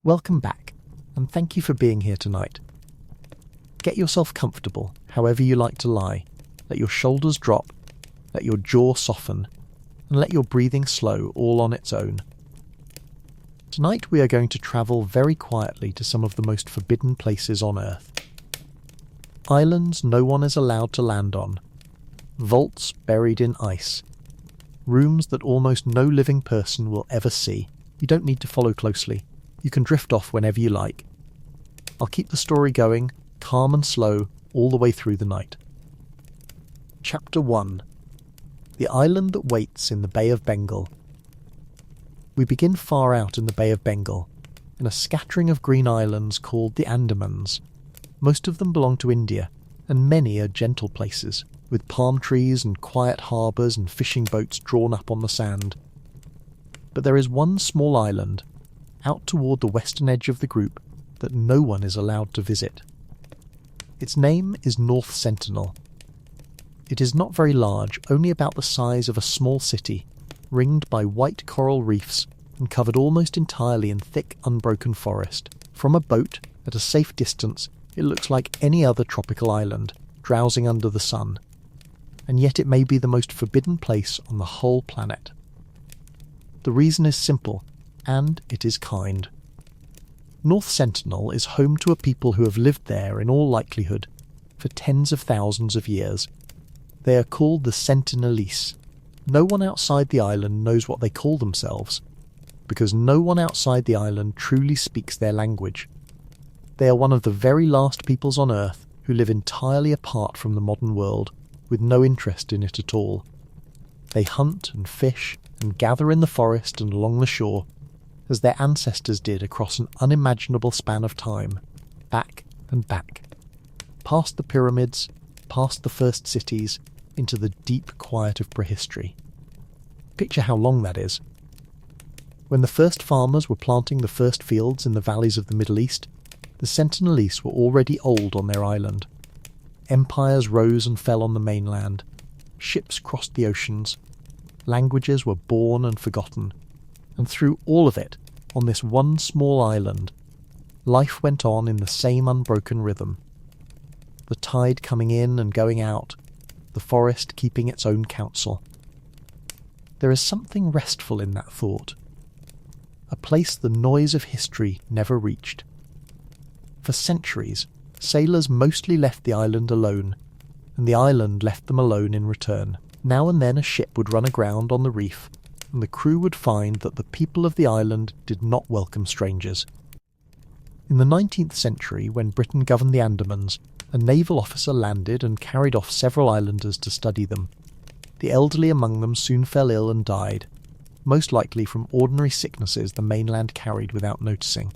Welcome back, and thank you for being here tonight. Get yourself comfortable, however you like to lie. Let your shoulders drop, let your jaw soften, and let your breathing slow all on its own. Tonight we are going to travel very quietly to some of the most forbidden places on Earth. Islands no one is allowed to land on. Vaults buried in ice. Rooms that almost no living person will ever see. You don't need to follow closely. You can drift off whenever you like. I'll keep the story going, calm and slow, all the way through the night. Chapter 1. The Island That Waits in the Bay of Bengal. We begin far out in the Bay of Bengal, in a scattering of green islands called the Andamans. Most of them belong to India, and many are gentle places, with palm trees and quiet harbours and fishing boats drawn up on the sand. But there is one small island, out toward the western edge of the group, that no one is allowed to visit. Its name is North Sentinel. It is not very large, only about the size of a small city, ringed by white coral reefs and covered almost entirely in thick, unbroken forest. From a boat, at a safe distance, it looks like any other tropical island, drowsing under the sun. And yet it may be the most forbidden place on the whole planet. The reason is simple, and it is kind. North Sentinel is home to a people who have lived there in all likelihood for tens of thousands of years. They are called the Sentinelese. No one outside the island knows what they call themselves, because no one outside the island truly speaks their language. They are one of the very last peoples on Earth who live entirely apart from the modern world, with no interest in it at all. They hunt and fish and gather in the forest and along the shore, as their ancestors did across an unimaginable span of time, back and back, past the pyramids, past the first cities, into the deep quiet of prehistory. Picture how long that is. When the first farmers were planting the first fields in the valleys of the Middle East, the Sentinelese were already old on their island. Empires rose and fell on the mainland, ships crossed the oceans, languages were born and forgotten, and through all of it, on this one small island, life went on in the same unbroken rhythm. The tide coming in and going out, the forest keeping its own counsel. There is something restful in that thought. A place the noise of history never reached. For centuries, sailors mostly left the island alone, and the island left them alone in return. Now and then a ship would run aground on the reef, and the crew would find that the people of the island did not welcome strangers. In the 19th century, when Britain governed the Andamans, a naval officer landed and carried off several islanders to study them. The elderly among them soon fell ill and died, most likely from ordinary sicknesses the mainland carried without noticing.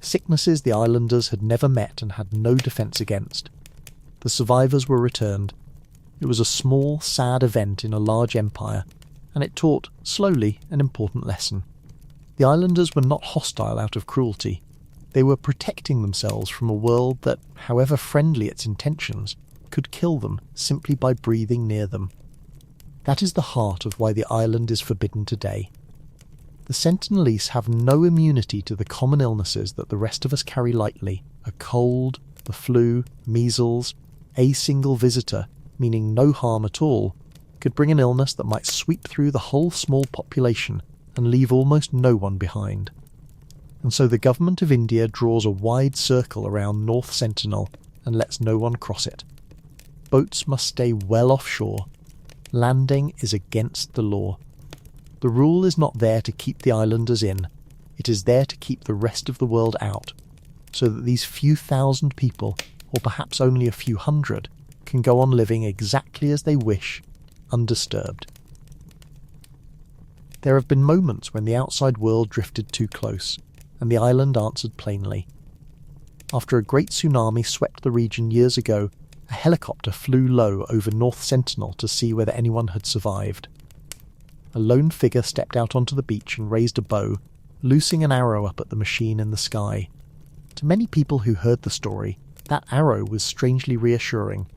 Sicknesses the islanders had never met and had no defence against. The survivors were returned. It was a small, sad event in a large empire, and it taught, slowly, an important lesson. The islanders were not hostile out of cruelty. They were protecting themselves from a world that, however friendly its intentions, could kill them simply by breathing near them. That is the heart of why the island is forbidden today. The Sentinelese have no immunity to the common illnesses that the rest of us carry lightly: a cold, the flu, measles. A single visitor, meaning no harm at all, could bring an illness that might sweep through the whole small population and leave almost no one behind. And so the government of India draws a wide circle around North Sentinel and lets no one cross it. Boats must stay well offshore. Landing is against the law. The rule is not there to keep the islanders in, it is there to keep the rest of the world out, so that these few thousand people, or perhaps only a few hundred, can go on living exactly as they wish, undisturbed. There have been moments when the outside world drifted too close, and the island answered plainly. After a great tsunami swept the region years ago, a helicopter flew low over North Sentinel to see whether anyone had survived. A lone figure stepped out onto the beach and raised a bow, loosing an arrow up at the machine in the sky. To many people who heard the story, that arrow was strangely reassuring.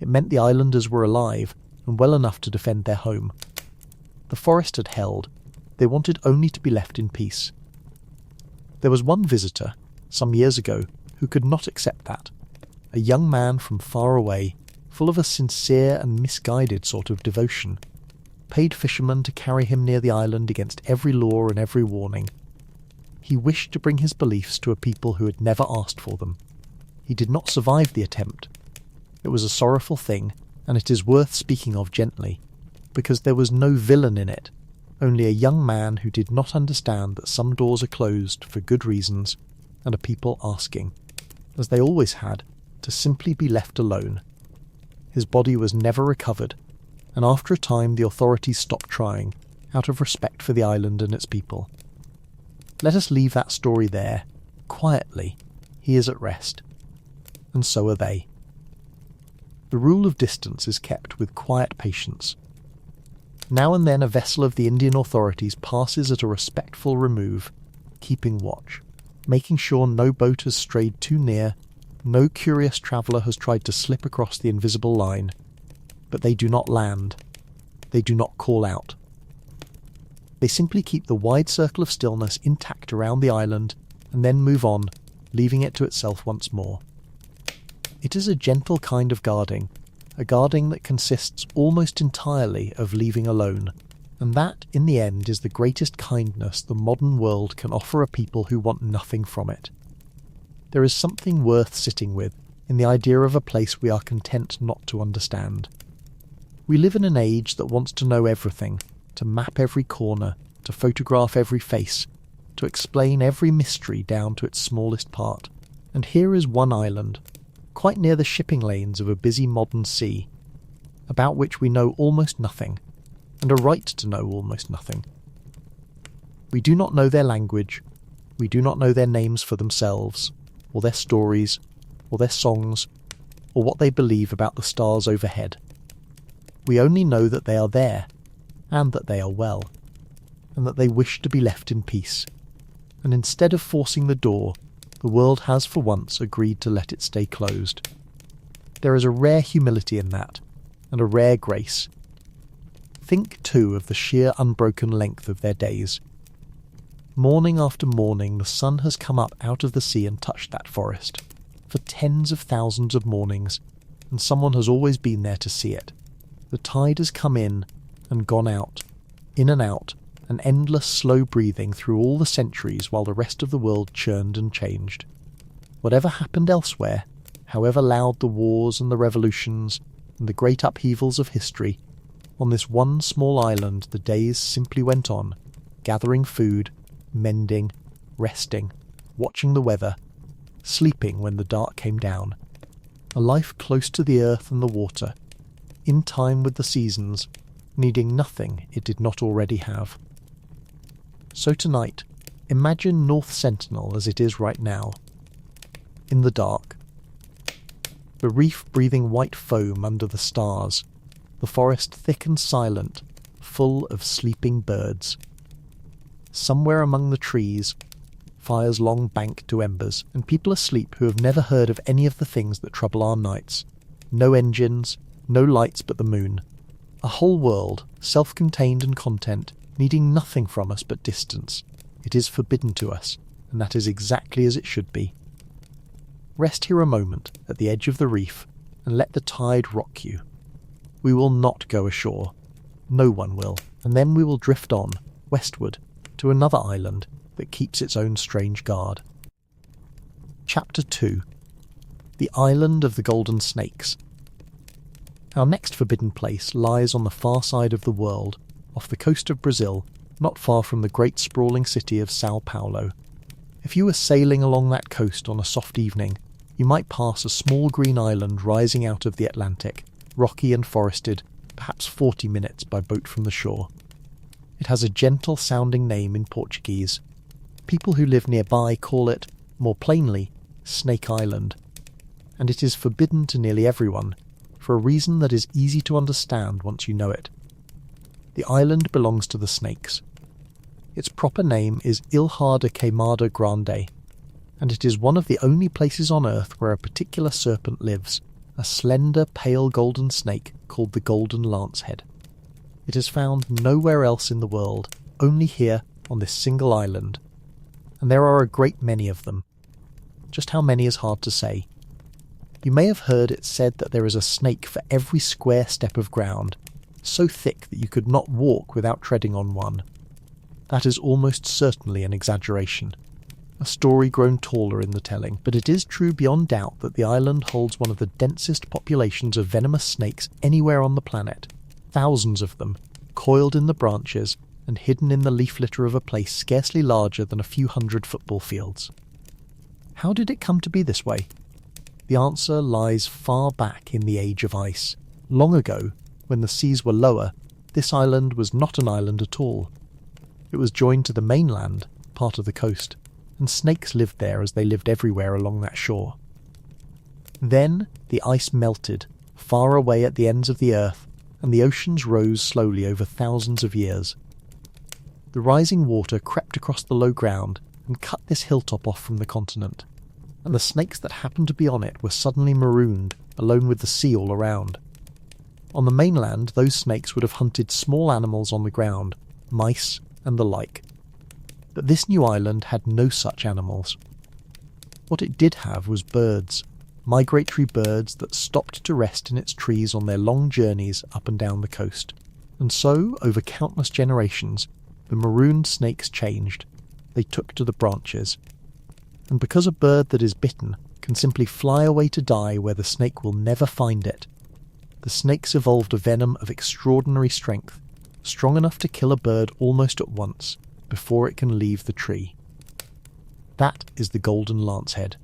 It meant the islanders were alive, and well enough to defend their home. The forest had held. They wanted only to be left in peace. There was one visitor, some years ago, who could not accept that. A young man from far away, full of a sincere and misguided sort of devotion, paid fishermen to carry him near the island against every law and every warning. He wished to bring his beliefs to a people who had never asked for them. He did not survive the attempt. It was a sorrowful thing, and it is worth speaking of gently, because there was no villain in it, only a young man who did not understand that some doors are closed for good reasons, and a people asking, as they always had, to simply be left alone. His body was never recovered, and after a time the authorities stopped trying, out of respect for the island and its people. Let us leave that story there. Quietly, he is at rest. And so are they. The rule of distance is kept with quiet patience. Now and then a vessel of the Indian authorities passes at a respectful remove, keeping watch, making sure no boat has strayed too near, no curious traveller has tried to slip across the invisible line. But they do not land. They do not call out. They simply keep the wide circle of stillness intact around the island and then move on, leaving it to itself once more. It is a gentle kind of guarding, a guarding that consists almost entirely of leaving alone, and that, in the end, is the greatest kindness the modern world can offer a people who want nothing from it. There is something worth sitting with in the idea of a place we are content not to understand. We live in an age that wants to know everything, to map every corner, to photograph every face, to explain every mystery down to its smallest part. And here is one island, quite near the shipping lanes of a busy modern sea, about which we know almost nothing, and a right to know almost nothing. We do not know their language, we do not know their names for themselves, or their stories, or their songs, or what they believe about the stars overhead. We only know that they are there, and that they are well, and that they wish to be left in peace. And instead of forcing the door, the world has for once agreed to let it stay closed. There is a rare humility in that, and a rare grace. Think, too, of the sheer unbroken length of their days. Morning after morning the sun has come up out of the sea and touched that forest, for tens of thousands of mornings, and someone has always been there to see it. The tide has come in and gone out, in and out, an endless slow breathing through all the centuries while the rest of the world churned and changed. Whatever happened elsewhere, however loud the wars and the revolutions and the great upheavals of history, on this one small island the days simply went on, gathering food, mending, resting, watching the weather, sleeping when the dark came down. A life close to the earth and the water, in time with the seasons, needing nothing it did not already have. So tonight, imagine North Sentinel as it is right now. In the dark. The reef breathing white foam under the stars, the forest thick and silent, full of sleeping birds. Somewhere among the trees, fires long banked to embers, and people asleep who have never heard of any of the things that trouble our nights. No engines, no lights but the moon. A whole world, self-contained and content, needing nothing from us but distance. It is forbidden to us, and that is exactly as it should be. Rest here a moment, at the edge of the reef, and let the tide rock you. We will not go ashore. No one will, and then we will drift on, westward, to another island that keeps its own strange guard. Chapter 2. The Island of the Golden Snakes. Our next forbidden place lies on the far side of the world, off the coast of Brazil, not far from the great sprawling city of Sao Paulo. If you were sailing along that coast on a soft evening, you might pass a small green island rising out of the Atlantic, rocky and forested, perhaps 40 minutes by boat from the shore. It has a gentle-sounding name in Portuguese. People who live nearby call it, more plainly, Snake Island, and it is forbidden to nearly everyone, for a reason that is easy to understand once you know it. The island belongs to the snakes. Its proper name is Ilha de Queimada Grande, and it is one of the only places on earth where a particular serpent lives, a slender pale golden snake called the golden lancehead. It is found nowhere else in the world, only here on this single island, and there are a great many of them. Just how many is hard to say. You may have heard it said that there is a snake for every square step of ground, so thick that you could not walk without treading on one. That is almost certainly an exaggeration, a story grown taller in the telling, but it is true beyond doubt that the island holds one of the densest populations of venomous snakes anywhere on the planet, thousands of them, coiled in the branches and hidden in the leaf litter of a place scarcely larger than a few hundred football fields. How did it come to be this way? The answer lies far back in the age of ice. Long ago, when the seas were lower, this island was not an island at all. It was joined to the mainland, part of the coast, and snakes lived there as they lived everywhere along that shore. Then the ice melted, far away at the ends of the earth, and the oceans rose slowly over thousands of years. The rising water crept across the low ground and cut this hilltop off from the continent, and the snakes that happened to be on it were suddenly marooned, alone with the sea all around. On the mainland, those snakes would have hunted small animals on the ground, mice and the like. But this new island had no such animals. What it did have was birds, migratory birds that stopped to rest in its trees on their long journeys up and down the coast. And so, over countless generations, the marooned snakes changed. They took to the branches. And because a bird that is bitten can simply fly away to die where the snake will never find it, the snakes evolved a venom of extraordinary strength, strong enough to kill a bird almost at once, before it can leave the tree. That is the golden lancehead,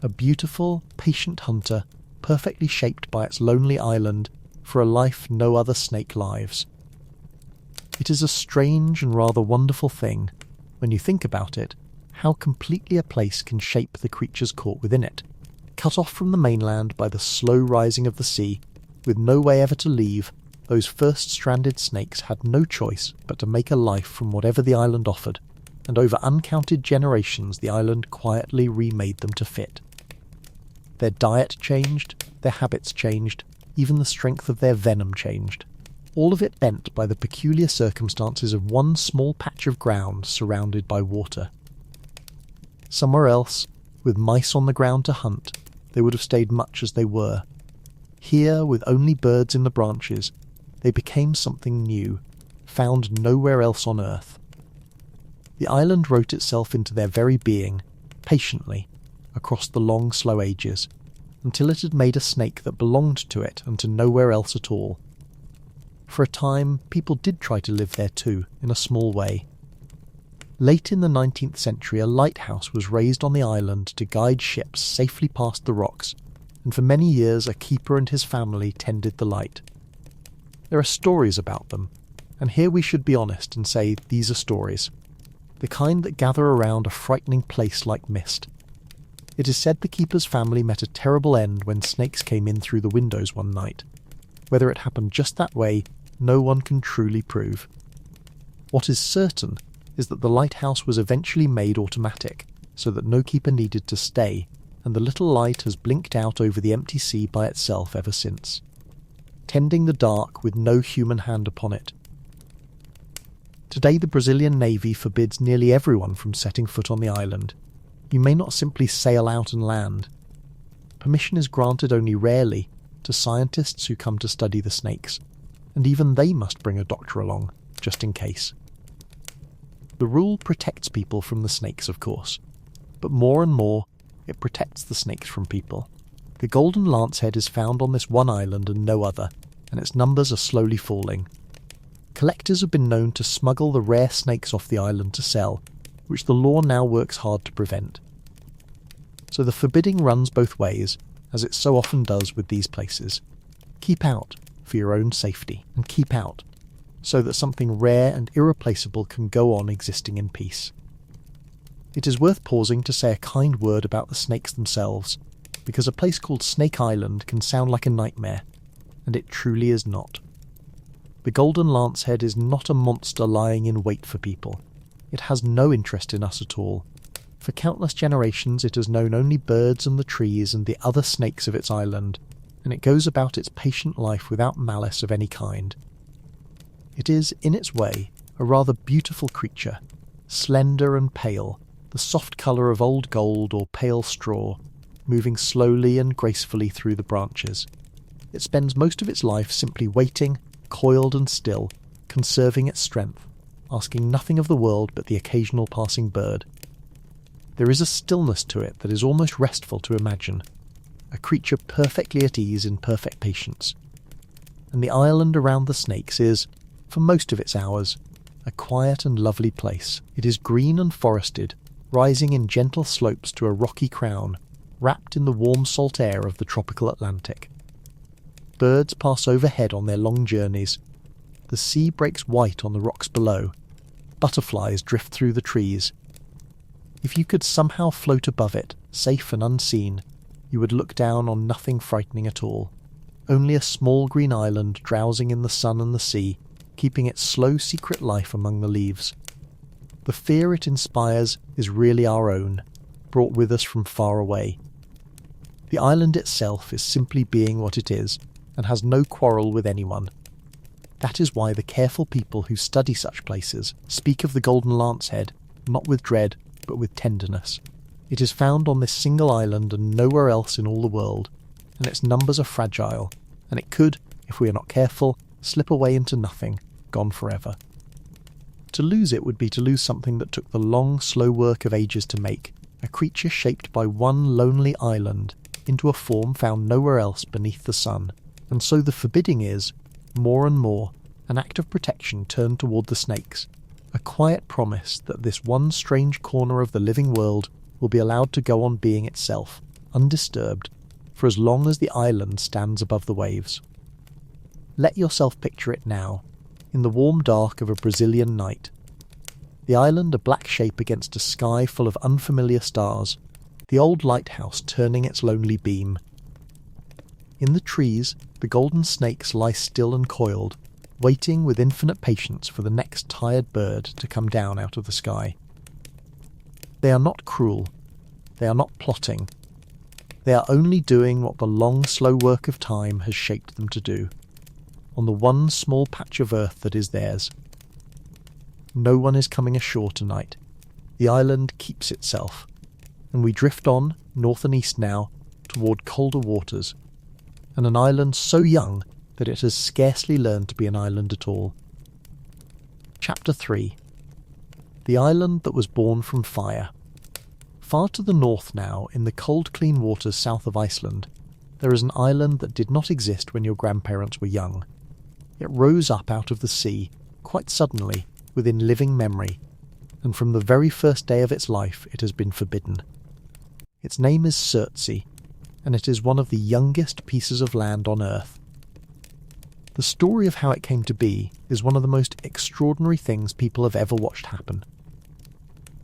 a beautiful, patient hunter, perfectly shaped by its lonely island for a life no other snake lives. It is a strange and rather wonderful thing, when you think about it, how completely a place can shape the creatures caught within it. Cut off from the mainland by the slow rising of the sea, with no way ever to leave, those first stranded snakes had no choice but to make a life from whatever the island offered, and over uncounted generations the island quietly remade them to fit. Their diet changed, their habits changed, even the strength of their venom changed. All of it bent by the peculiar circumstances of one small patch of ground surrounded by water. Somewhere else, with mice on the ground to hunt, they would have stayed much as they were. Here, with only birds in the branches, they became something new, found nowhere else on earth. The island wrote itself into their very being, patiently, across the long, slow ages, until it had made a snake that belonged to it and to nowhere else at all. For a time, people did try to live there too, in a small way. Late in the 19th century, a lighthouse was raised on the island to guide ships safely past the rocks, and for many years a keeper and his family tended the light. There are stories about them, and here we should be honest and say these are stories, the kind that gather around a frightening place like mist. It is said the keeper's family met a terrible end when snakes came in through the windows one night. Whether it happened just that way, no one can truly prove. What is certain is that the lighthouse was eventually made automatic, so that no keeper needed to stay, and the little light has blinked out over the empty sea by itself ever since, tending the dark with no human hand upon it. Today the Brazilian Navy forbids nearly everyone from setting foot on the island. You may not simply sail out and land. Permission is granted only rarely to scientists who come to study the snakes, and even they must bring a doctor along, just in case. The rule protects people from the snakes, of course, but more and more it protects the snakes from people. The golden lancehead is found on this one island and no other, and its numbers are slowly falling. Collectors have been known to smuggle the rare snakes off the island to sell, which the law now works hard to prevent. So the forbidding runs both ways, as it so often does with these places. Keep out for your own safety, and keep out so that something rare and irreplaceable can go on existing in peace. It is worth pausing to say a kind word about the snakes themselves, because a place called Snake Island can sound like a nightmare, and it truly is not. The golden lancehead is not a monster lying in wait for people. It has no interest in us at all. For countless generations it has known only birds and the trees and the other snakes of its island, and it goes about its patient life without malice of any kind. It is, in its way, a rather beautiful creature, slender and pale, the the soft colour of old gold or pale straw, moving slowly and gracefully through the branches. It spends most of its life simply waiting, coiled and still, conserving its strength, asking nothing of the world but the occasional passing bird. There is a stillness to it that is almost restful to imagine, a creature perfectly at ease in perfect patience. And the island around the snakes is, for most of its hours, a quiet and lovely place. It is green and forested, rising in gentle slopes to a rocky crown, wrapped in the warm salt air of the tropical Atlantic. Birds pass overhead on their long journeys. The sea breaks white on the rocks below. Butterflies drift through the trees. If you could somehow float above it, safe and unseen, you would look down on nothing frightening at all. Only a small green island drowsing in the sun and the sea, keeping its slow secret life among the leaves. The fear it inspires is really our own, brought with us from far away. The island itself is simply being what it is, and has no quarrel with anyone. That is why the careful people who study such places speak of the Golden Lancehead, not with dread, but with tenderness. It is found on this single island and nowhere else in all the world, and its numbers are fragile, and it could, if we are not careful, slip away into nothing, gone forever. To lose it would be to lose something that took the long, slow work of ages to make, a creature shaped by one lonely island into a form found nowhere else beneath the sun. And so the forbidding is, more and more, an act of protection turned toward the snakes, a quiet promise that this one strange corner of the living world will be allowed to go on being itself, undisturbed, for as long as the island stands above the waves. Let yourself picture it now, in the warm dark of a Brazilian night. The island a black shape against a sky full of unfamiliar stars, the old lighthouse turning its lonely beam. In the trees, the golden snakes lie still and coiled, waiting with infinite patience for the next tired bird to come down out of the sky. They are not cruel. They are not plotting. They are only doing what the long, slow work of time has shaped them to do, on the one small patch of earth that is theirs. No one is coming ashore tonight. The island keeps itself, and we drift on, north and east now, toward colder waters, and an island so young that it has scarcely learned to be an island at all. Chapter 3. The Island That Was Born from Fire. Far to the north now, in the cold clean waters south of Iceland, there is an island that did not exist when your grandparents were young. It rose up out of the sea, quite suddenly, within living memory, and from the very first day of its life it has been forbidden. Its name is Surtsey, and it is one of the youngest pieces of land on earth. The story of how it came to be is one of the most extraordinary things people have ever watched happen.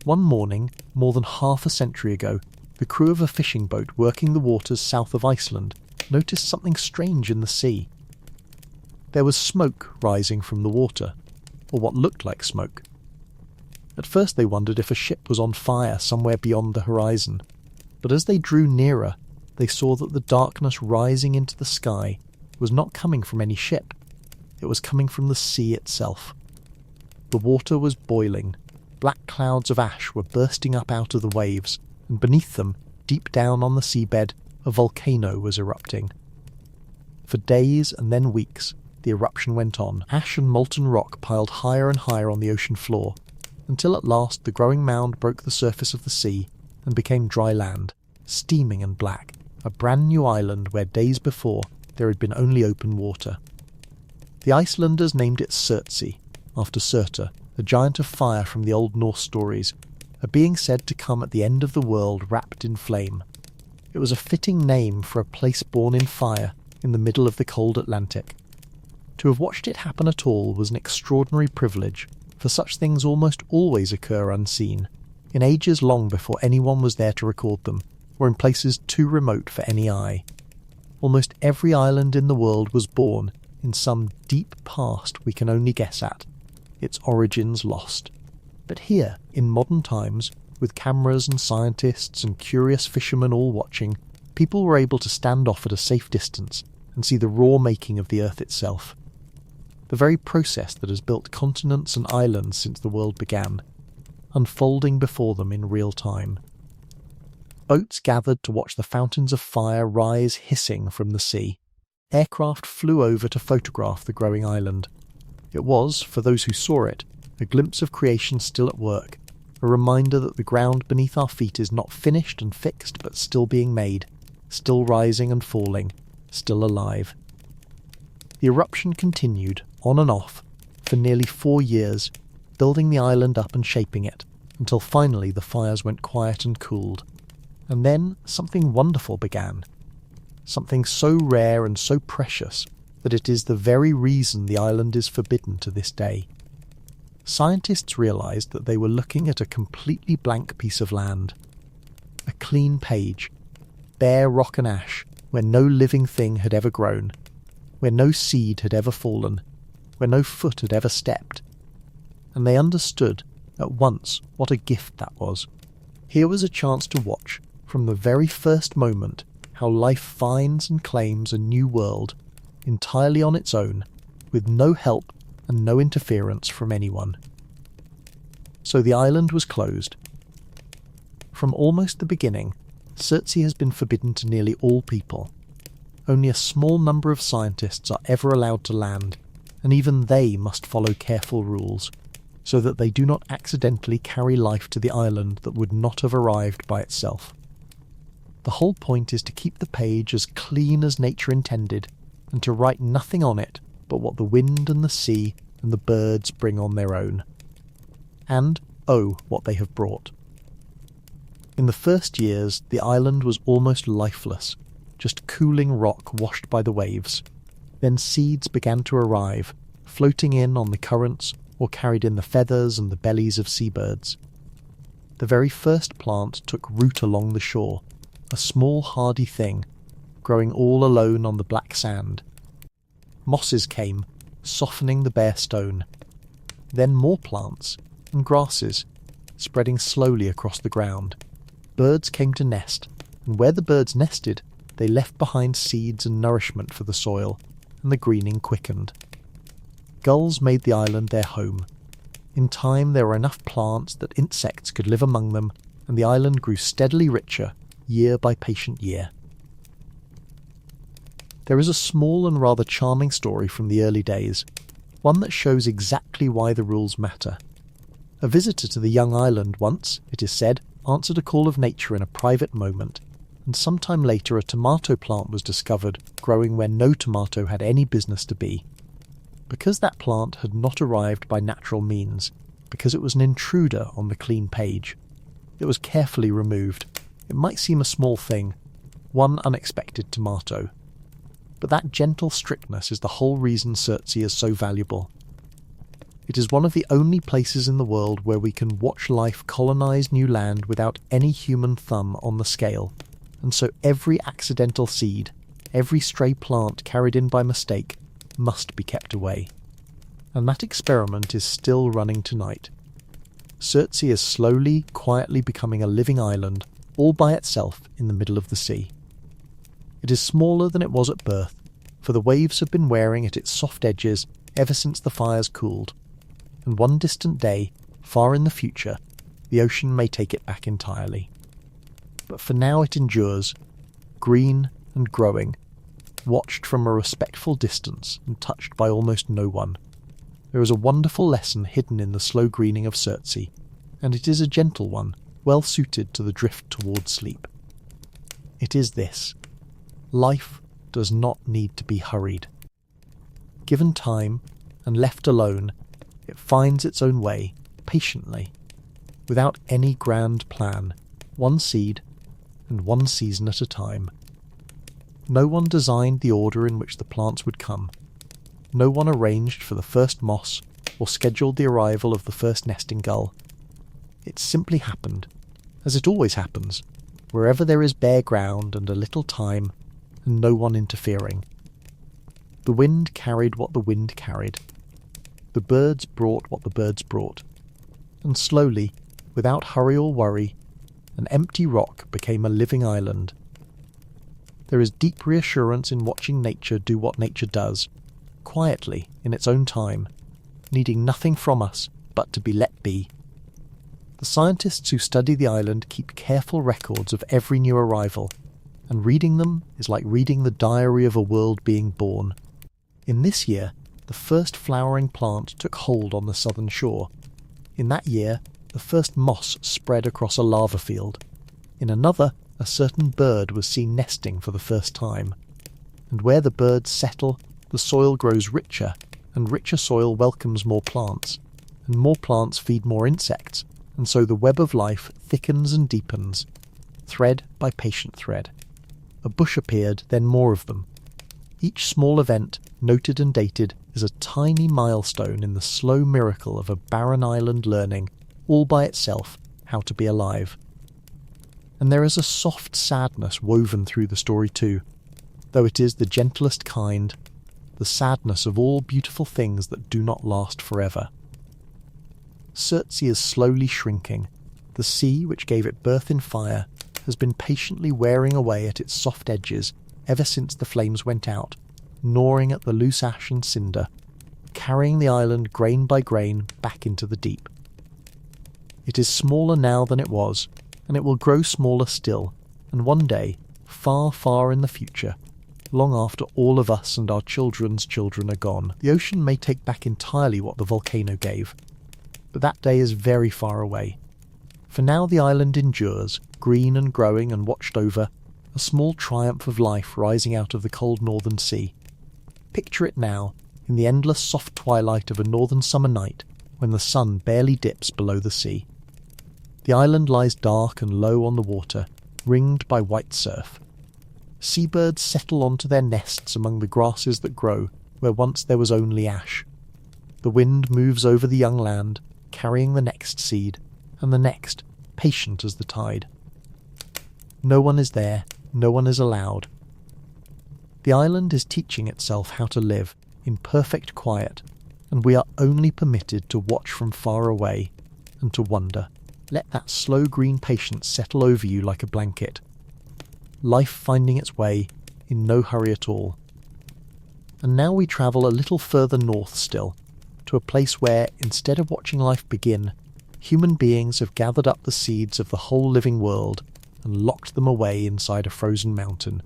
One morning, more than half a century ago, the crew of a fishing boat working the waters south of Iceland noticed something strange in the sea. There was smoke rising from the water, or what looked like smoke. At first they wondered if a ship was on fire somewhere beyond the horizon, but as they drew nearer, they saw that the darkness rising into the sky was not coming from any ship. It was coming from the sea itself. The water was boiling. Black clouds of ash were bursting up out of the waves, and beneath them, deep down on the seabed, a volcano was erupting. For days and then weeks, the eruption went on, ash and molten rock piled higher and higher on the ocean floor, until at last the growing mound broke the surface of the sea and became dry land, steaming and black, a brand new island where days before there had been only open water. The Icelanders named it Surtsey, after Surtur, a giant of fire from the Old Norse stories, a being said to come at the end of the world wrapped in flame. It was a fitting name for a place born in fire in the middle of the cold Atlantic. To have watched it happen at all was an extraordinary privilege, for such things almost always occur unseen, in ages long before anyone was there to record them, or in places too remote for any eye. Almost every island in the world was born in some deep past we can only guess at, its origins lost. But here, in modern times, with cameras and scientists and curious fishermen all watching, people were able to stand off at a safe distance and see the raw making of the earth itself. The very process that has built continents and islands since the world began. unfolding before them in real time. Boats gathered to watch the fountains of fire rise hissing from the sea. Aircraft flew over to photograph the growing island. It was, for those who saw it, a glimpse of creation still at work, a reminder that the ground beneath our feet is not finished and fixed but still being made, still rising and falling, still alive. The eruption continued, on and off, for nearly 4 years, building the island up and shaping it, until finally the fires went quiet and cooled. And then something wonderful began. Something so rare and so precious that it is the very reason the island is forbidden to this day. Scientists realised that they were looking at a completely blank piece of land. A clean page, bare rock and ash, where no living thing had ever grown, where no seed had ever fallen, where no foot had ever stepped. And they understood at once what a gift that was. Here was a chance to watch, from the very first moment, how life finds and claims a new world, entirely on its own, with no help and no interference from anyone. So the island was closed. From almost the beginning, Surtsey has been forbidden to nearly all people. Only a small number of scientists are ever allowed to land, and even they must follow careful rules, so that they do not accidentally carry life to the island that would not have arrived by itself. The whole point is to keep the page as clean as nature intended, and to write nothing on it but what the wind and the sea and the birds bring on their own. And, oh, what they have brought. In the first years, the island was almost lifeless, just cooling rock washed by the waves. Then seeds began to arrive, floating in on the currents or carried in the feathers and the bellies of seabirds. The very first plant took root along the shore, a small hardy thing, growing all alone on the black sand. Mosses came, softening the bare stone. Then more plants, and grasses, spreading slowly across the ground. Birds came to nest, and where the birds nested, they left behind seeds and nourishment for the soil, and the greening quickened. Gulls made the island their home. In time there were enough plants that insects could live among them, and the island grew steadily richer, year by patient year. There is a small and rather charming story from the early days, one that shows exactly why the rules matter. A visitor to the young island once, it is said, answered a call of nature in a private moment, and some time later a tomato plant was discovered growing where no tomato had any business to be. Because that plant had not arrived by natural means, because it was an intruder on the clean page, it was carefully removed. It might seem a small thing, one unexpected tomato. But that gentle strictness is the whole reason Surtsey is so valuable. It is one of the only places in the world where we can watch life colonise new land without any human thumb on the scale, and so every accidental seed, every stray plant carried in by mistake, must be kept away. And that experiment is still running tonight. Surtsey is slowly, quietly becoming a living island, all by itself in the middle of the sea. It is smaller than it was at birth, for the waves have been wearing at its soft edges ever since the fires cooled, and one distant day, far in the future, the ocean may take it back entirely. But for now it endures, green and growing, watched from a respectful distance and touched by almost no one. There is a wonderful lesson hidden in the slow greening of Surtsey, and it is a gentle one, well suited to the drift toward sleep. It is this: life does not need to be hurried. Given time, and left alone, it finds its own way, patiently, without any grand plan, one seed, and one season at a time. No one designed the order in which the plants would come. No one arranged for the first moss, or scheduled the arrival of the first nesting gull. It simply happened, as it always happens, wherever there is bare ground and a little time, and no one interfering. The wind carried what the wind carried. The birds brought what the birds brought. And slowly, without hurry or worry, an empty rock became a living island. There is deep reassurance in watching nature do what nature does, quietly, in its own time, needing nothing from us but to be let be. The scientists who study the island keep careful records of every new arrival, and reading them is like reading the diary of a world being born. In this year, the first flowering plant took hold on the southern shore. In that year, the first moss spread across a lava field. In another, a certain bird was seen nesting for the first time. And where the birds settle, the soil grows richer, and richer soil welcomes more plants, and more plants feed more insects, and so the web of life thickens and deepens, thread by patient thread. A bush appeared, then more of them. Each small event, noted and dated, is a tiny milestone in the slow miracle of a barren island learning, all by itself, how to be alive. And there is a soft sadness woven through the story too, though it is the gentlest kind, the sadness of all beautiful things that do not last forever. Surtsey is slowly shrinking. The sea, which gave it birth in fire, has been patiently wearing away at its soft edges ever since the flames went out, gnawing at the loose ash and cinder, carrying the island grain by grain back into the deep. It is smaller now than it was, and it will grow smaller still, and one day, far, far in the future, long after all of us and our children's children are gone, the ocean may take back entirely what the volcano gave. But that day is very far away. For now the island endures, green and growing and watched over, a small triumph of life rising out of the cold northern sea. Picture it now, in the endless soft twilight of a northern summer night, when the sun barely dips below the sea. The island lies dark and low on the water, ringed by white surf. Seabirds settle onto their nests among the grasses that grow where once there was only ash. The wind moves over the young land, carrying the next seed, and the next, patient as the tide. No one is there, no one is allowed. The island is teaching itself how to live in perfect quiet, and we are only permitted to watch from far away and to wonder. Let that slow green patience settle over you like a blanket. Life finding its way, in no hurry at all. And now we travel a little further north still, to a place where, instead of watching life begin, human beings have gathered up the seeds of the whole living world and locked them away inside a frozen mountain.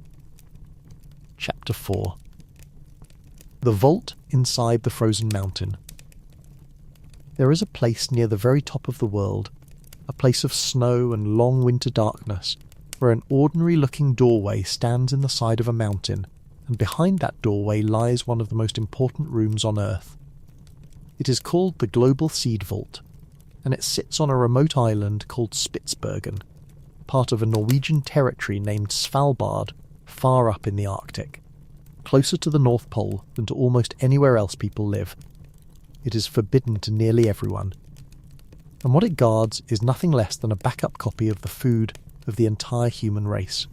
Chapter 4. The Vault Inside the Frozen Mountain. There is a place near the very top of the world, a place of snow and long winter darkness, where an ordinary-looking doorway stands in the side of a mountain, and behind that doorway lies one of the most important rooms on Earth. It is called the Global Seed Vault, and it sits on a remote island called Spitsbergen, part of a Norwegian territory named Svalbard, far up in the Arctic, closer to the North Pole than to almost anywhere else people live. It is forbidden to nearly everyone. And what it guards is nothing less than a backup copy of the food of the entire human race.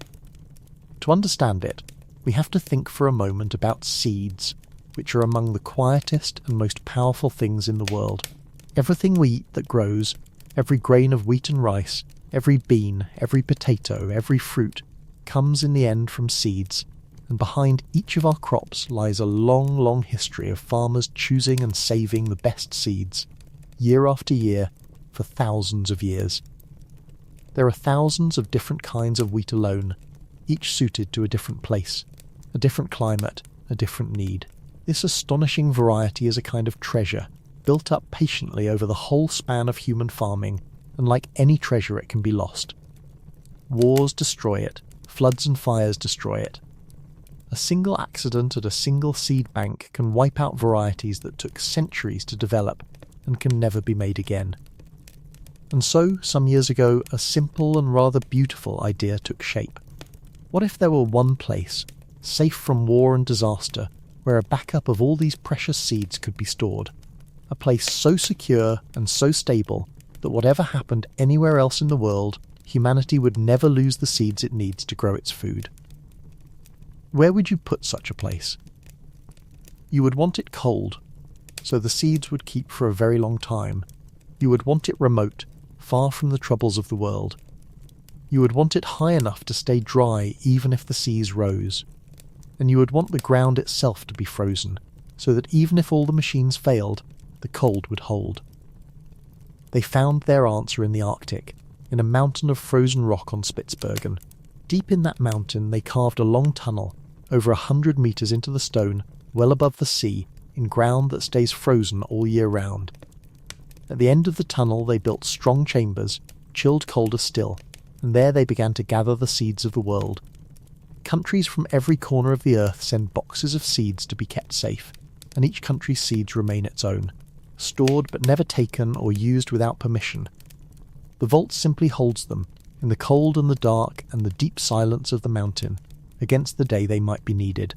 To understand it, we have to think for a moment about seeds, which are among the quietest and most powerful things in the world. Everything we eat that grows, every grain of wheat and rice, every bean, every potato, every fruit, comes in the end from seeds, and behind each of our crops lies a long, long history of farmers choosing and saving the best seeds, year after year, for thousands of years. There are thousands of different kinds of wheat alone, each suited to a different place, a different climate, a different need. This astonishing variety is a kind of treasure, built up patiently over the whole span of human farming, and like any treasure it can be lost. Wars destroy it, floods and fires destroy it. A single accident at a single seed bank can wipe out varieties that took centuries to develop and can never be made again. And so, some years ago, a simple and rather beautiful idea took shape. What if there were one place, safe from war and disaster, where a backup of all these precious seeds could be stored? A place so secure and so stable that whatever happened anywhere else in the world, humanity would never lose the seeds it needs to grow its food. Where would you put such a place? You would want it cold, so the seeds would keep for a very long time. You would want it remote, far from the troubles of the world. You would want it high enough to stay dry even if the seas rose. And you would want the ground itself to be frozen, so that even if all the machines failed, the cold would hold. They found their answer in the Arctic, in a mountain of frozen rock on Spitsbergen. Deep in that mountain they carved a long tunnel, over 100 metres into the stone, well above the sea, in ground that stays frozen all year round. At the end of the tunnel they built strong chambers, chilled colder still, and there they began to gather the seeds of the world. Countries from every corner of the earth send boxes of seeds to be kept safe, and each country's seeds remain its own, stored but never taken or used without permission. The vault simply holds them, in the cold and the dark and the deep silence of the mountain, against the day they might be needed.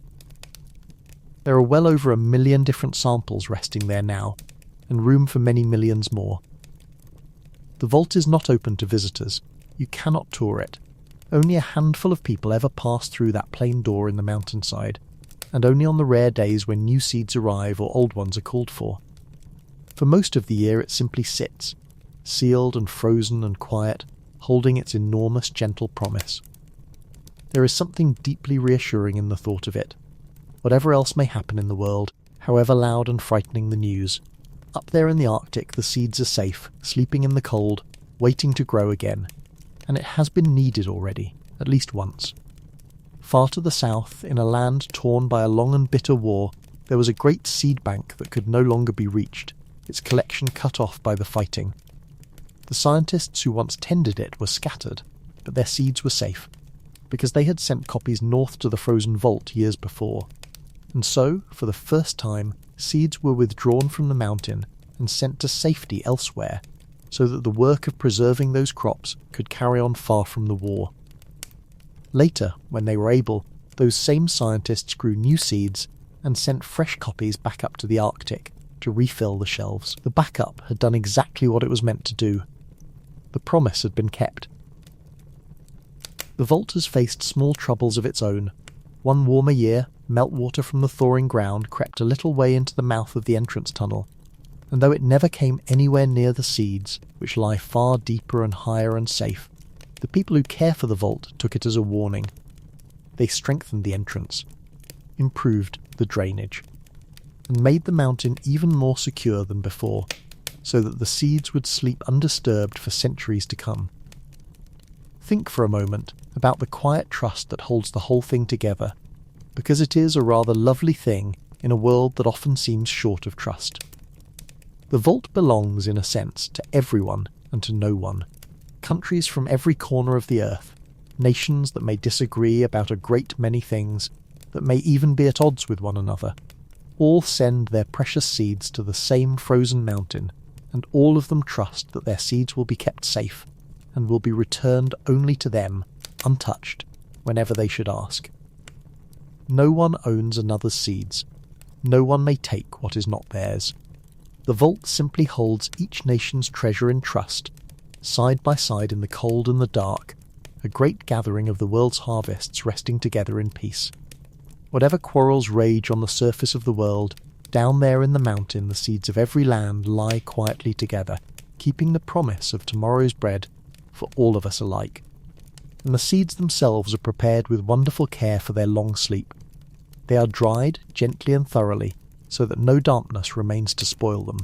There are well over 1 million different samples resting there now, and room for many millions more. The vault is not open to visitors. You cannot tour it. Only a handful of people ever pass through that plain door in the mountainside, and only on the rare days when new seeds arrive or old ones are called for. For most of the year it simply sits, sealed and frozen and quiet, holding its enormous gentle promise. There is something deeply reassuring in the thought of it. Whatever else may happen in the world, however loud and frightening the news, up there in the Arctic the seeds are safe, sleeping in the cold, waiting to grow again. And it has been needed already, at least once. Far to the south, in a land torn by a long and bitter war, there was a great seed bank that could no longer be reached, its collection cut off by the fighting. The scientists who once tended it were scattered, but their seeds were safe, because they had sent copies north to the frozen vault years before. And so, for the first time, seeds were withdrawn from the mountain and sent to safety elsewhere, so that the work of preserving those crops could carry on far from the war. Later, when they were able, those same scientists grew new seeds and sent fresh copies back up to the Arctic to refill the shelves. The backup had done exactly what it was meant to do. The promise had been kept. The vault has faced small troubles of its own. One warmer year, meltwater from the thawing ground crept a little way into the mouth of the entrance tunnel, and though it never came anywhere near the seeds, which lie far deeper and higher and safe, the people who care for the vault took it as a warning. They strengthened the entrance, improved the drainage, and made the mountain even more secure than before, so that the seeds would sleep undisturbed for centuries to come. Think for a moment about the quiet trust that holds the whole thing together, because it is a rather lovely thing in a world that often seems short of trust. The vault belongs, in a sense, to everyone and to no one. Countries from every corner of the earth, nations that may disagree about a great many things, that may even be at odds with one another, all send their precious seeds to the same frozen mountain, and all of them trust that their seeds will be kept safe, and will be returned only to them, untouched, whenever they should ask. No one owns another's seeds. No one may take what is not theirs. The vault simply holds each nation's treasure in trust, side by side in the cold and the dark, a great gathering of the world's harvests resting together in peace. Whatever quarrels rage on the surface of the world, down there in the mountain the seeds of every land lie quietly together, keeping the promise of tomorrow's bread for all of us alike. And the seeds themselves are prepared with wonderful care for their long sleep. They are dried gently and thoroughly, so that no dampness remains to spoil them.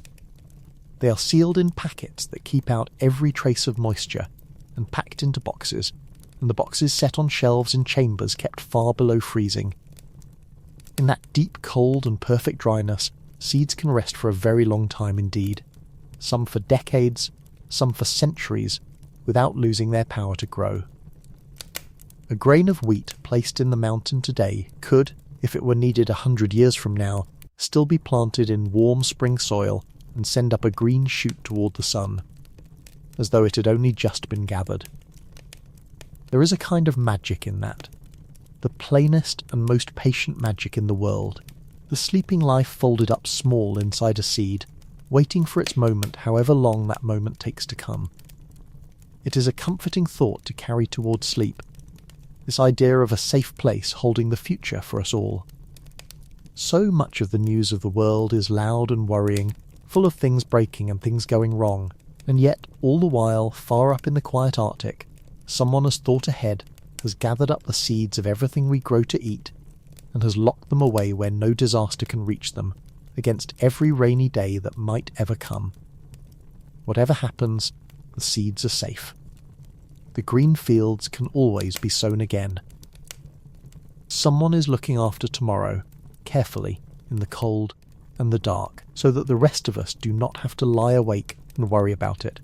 They are sealed in packets that keep out every trace of moisture, and packed into boxes, and the boxes set on shelves in chambers kept far below freezing. In that deep cold and perfect dryness, seeds can rest for a very long time indeed, some for decades, some for centuries, without losing their power to grow. A grain of wheat placed in the mountain today could, if it were needed 100 years from now, still be planted in warm spring soil and send up a green shoot toward the sun, as though it had only just been gathered. There is a kind of magic in that, the plainest and most patient magic in the world, the sleeping life folded up small inside a seed, waiting for its moment however long that moment takes to come. It is a comforting thought to carry toward sleep, this idea of a safe place holding the future for us all. So much of the news of the world is loud and worrying, full of things breaking and things going wrong, and yet, all the while, far up in the quiet Arctic, someone has thought ahead, has gathered up the seeds of everything we grow to eat, and has locked them away where no disaster can reach them, against every rainy day that might ever come. Whatever happens, the seeds are safe. The green fields can always be sown again. Someone is looking after tomorrow, carefully, in the cold and the dark, so that the rest of us do not have to lie awake and worry about it.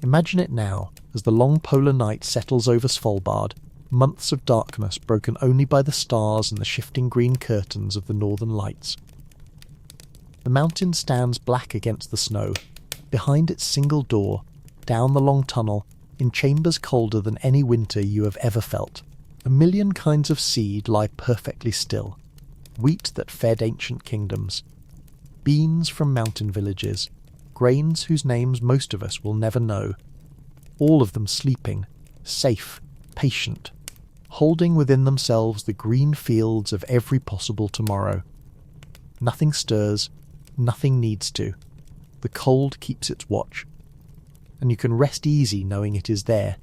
Imagine it now, as the long polar night settles over Svalbard, months of darkness broken only by the stars and the shifting green curtains of the northern lights. The mountain stands black against the snow, behind its single door, down the long tunnel, in chambers colder than any winter you have ever felt. A million kinds of seed lie perfectly still, wheat that fed ancient kingdoms, beans from mountain villages, grains whose names most of us will never know, all of them sleeping, safe, patient, holding within themselves the green fields of every possible tomorrow. Nothing stirs, nothing needs to. The cold keeps its watch, and you can rest easy knowing it is there,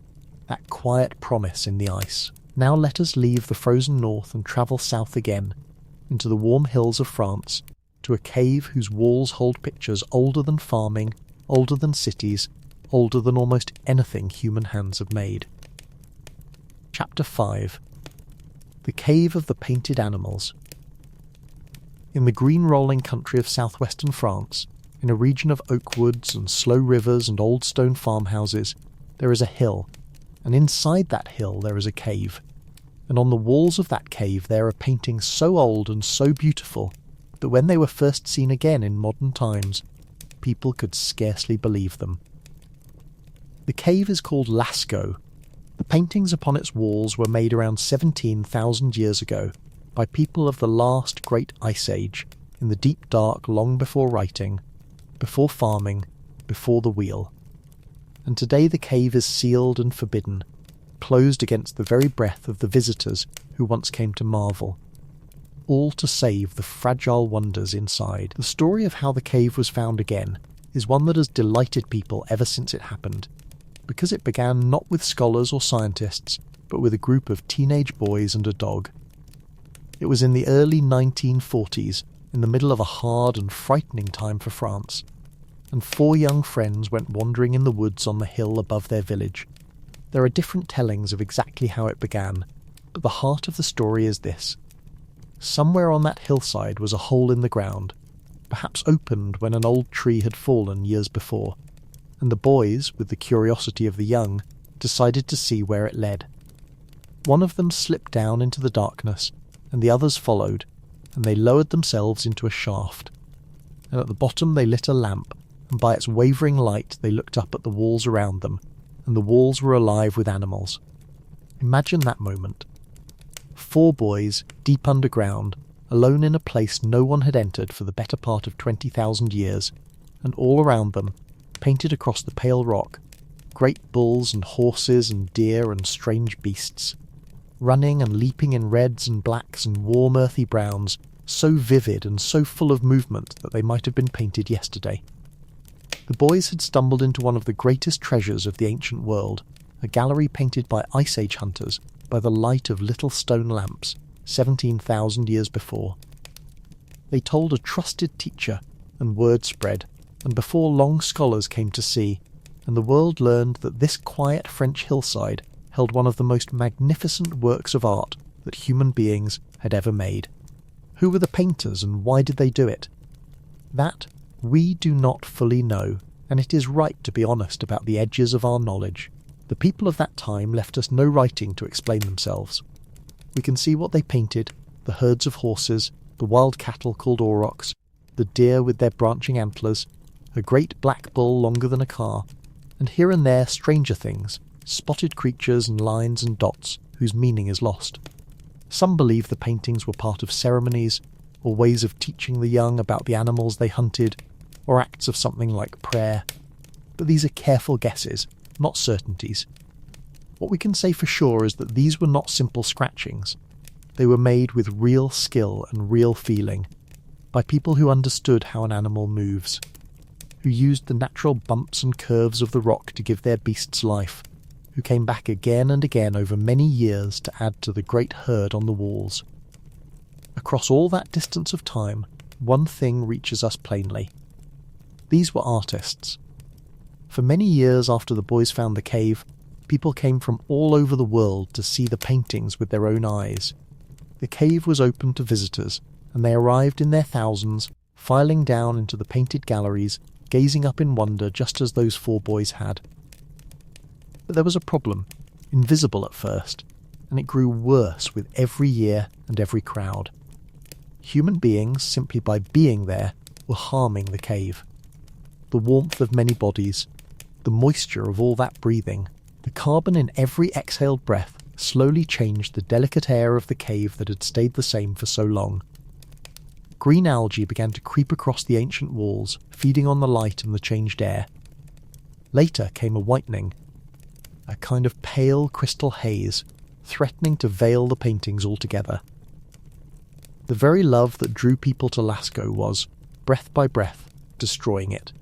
that quiet promise in the ice. Now let us leave the frozen north and travel south again, into the warm hills of France, to a cave whose walls hold pictures older than farming, older than cities, older than almost anything human hands have made. Chapter 5. The Cave of the Painted Animals. In the green rolling country of southwestern France, in a region of oak woods and slow rivers and old stone farmhouses, there is a hill, and inside that hill there is a cave, and on the walls of that cave there are paintings so old and so beautiful that when they were first seen again in modern times, people could scarcely believe them. The cave is called Lascaux. The paintings upon its walls were made around 17,000 years ago by people of the last great ice age, in the deep dark long before writing, before farming, before the wheel. And today the cave is sealed and forbidden, closed against the very breath of the visitors who once came to marvel, all to save the fragile wonders inside. The story of how the cave was found again is one that has delighted people ever since it happened, because it began not with scholars or scientists, but with a group of teenage boys and a dog. It was in the early 1940s, in the middle of a hard and frightening time for France, and 4 young friends went wandering in the woods on the hill above their village. There are different tellings of exactly how it began, but the heart of the story is this. Somewhere on that hillside was a hole in the ground, perhaps opened when an old tree had fallen years before, and the boys, with the curiosity of the young, decided to see where it led. One of them slipped down into the darkness, and the others followed, and they lowered themselves into a shaft. And at the bottom they lit a lamp, and by its wavering light they looked up at the walls around them, and the walls were alive with animals. Imagine that moment. 4 boys, deep underground, alone in a place no one had entered for the better part of 20,000 years, and all around them, painted across the pale rock, great bulls and horses and deer and strange beasts, running and leaping in reds and blacks and warm earthy browns, so vivid and so full of movement that they might have been painted yesterday. The boys had stumbled into one of the greatest treasures of the ancient world, a gallery painted by Ice Age hunters by the light of little stone lamps, 17,000 years before. They told a trusted teacher, and word spread, and before long scholars came to see, and the world learned that this quiet French hillside held one of the most magnificent works of art that human beings had ever made. Who were the painters and why did they do it? That we do not fully know, and it is right to be honest about the edges of our knowledge. The people of that time left us no writing to explain themselves. We can see what they painted, the herds of horses, the wild cattle called aurochs, the deer with their branching antlers, a great black bull longer than a car, and here and there stranger things, spotted creatures and lines and dots whose meaning is lost. Some believe the paintings were part of ceremonies, or ways of teaching the young about the animals they hunted, or acts of something like prayer. But these are careful guesses, not certainties. What we can say for sure is that these were not simple scratchings. They were made with real skill and real feeling, by people who understood how an animal moves, who used the natural bumps and curves of the rock to give their beasts life, who came back again and again over many years to add to the great herd on the walls. Across all that distance of time, one thing reaches us plainly. These were artists. For many years after the boys found the cave, people came from all over the world to see the paintings with their own eyes. The cave was open to visitors, and they arrived in their thousands, filing down into the painted galleries, gazing up in wonder just as those 4 boys had. But there was a problem, invisible at first, and it grew worse with every year and every crowd. Human beings, simply by being there, were harming the cave. The warmth of many bodies, the moisture of all that breathing, the carbon in every exhaled breath slowly changed the delicate air of the cave that had stayed the same for so long. Green algae began to creep across the ancient walls, feeding on the light and the changed air. Later came a whitening, a kind of pale crystal haze, threatening to veil the paintings altogether. The very love that drew people to Lascaux was, breath by breath, destroying it.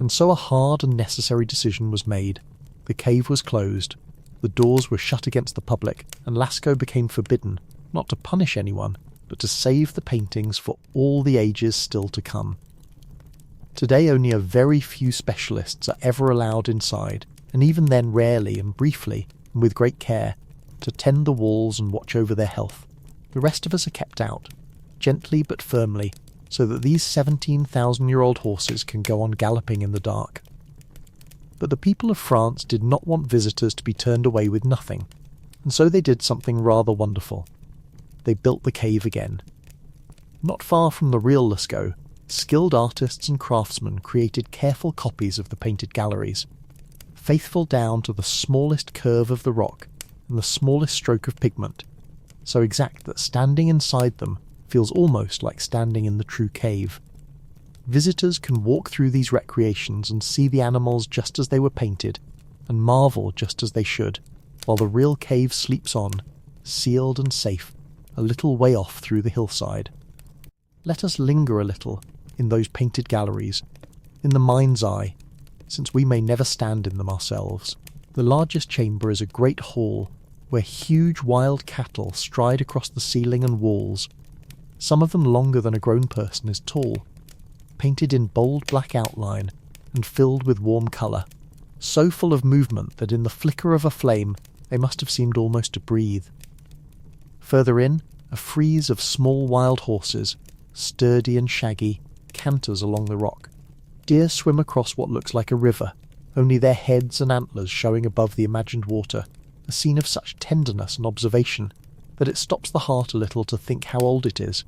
And so a hard and necessary decision was made. The cave was closed, the doors were shut against the public, and Lascaux became forbidden, not to punish anyone, but to save the paintings for all the ages still to come. Today only a very few specialists are ever allowed inside, and even then rarely and briefly, and with great care, to tend the walls and watch over their health. The rest of us are kept out, gently but firmly, so that these 17,000-year-old horses can go on galloping in the dark. But the people of France did not want visitors to be turned away with nothing, and so they did something rather wonderful. They built the cave again. Not far from the real Lascaux, skilled artists and craftsmen created careful copies of the painted galleries, faithful down to the smallest curve of the rock and the smallest stroke of pigment, so exact that standing inside them feels almost like standing in the true cave. Visitors can walk through these recreations and see the animals just as they were painted, and marvel just as they should, while the real cave sleeps on, sealed and safe, a little way off through the hillside. Let us linger a little in those painted galleries, in the mind's eye, since we may never stand in them ourselves. The largest chamber is a great hall, where huge wild cattle stride across the ceiling and walls. Some of them longer than a grown person is tall, painted in bold black outline and filled with warm colour, so full of movement that in the flicker of a flame they must have seemed almost to breathe. Further in, a frieze of small wild horses, sturdy and shaggy, canters along the rock. Deer swim across what looks like a river, only their heads and antlers showing above the imagined water, a scene of such tenderness and observation that it stops the heart a little to think how old it is.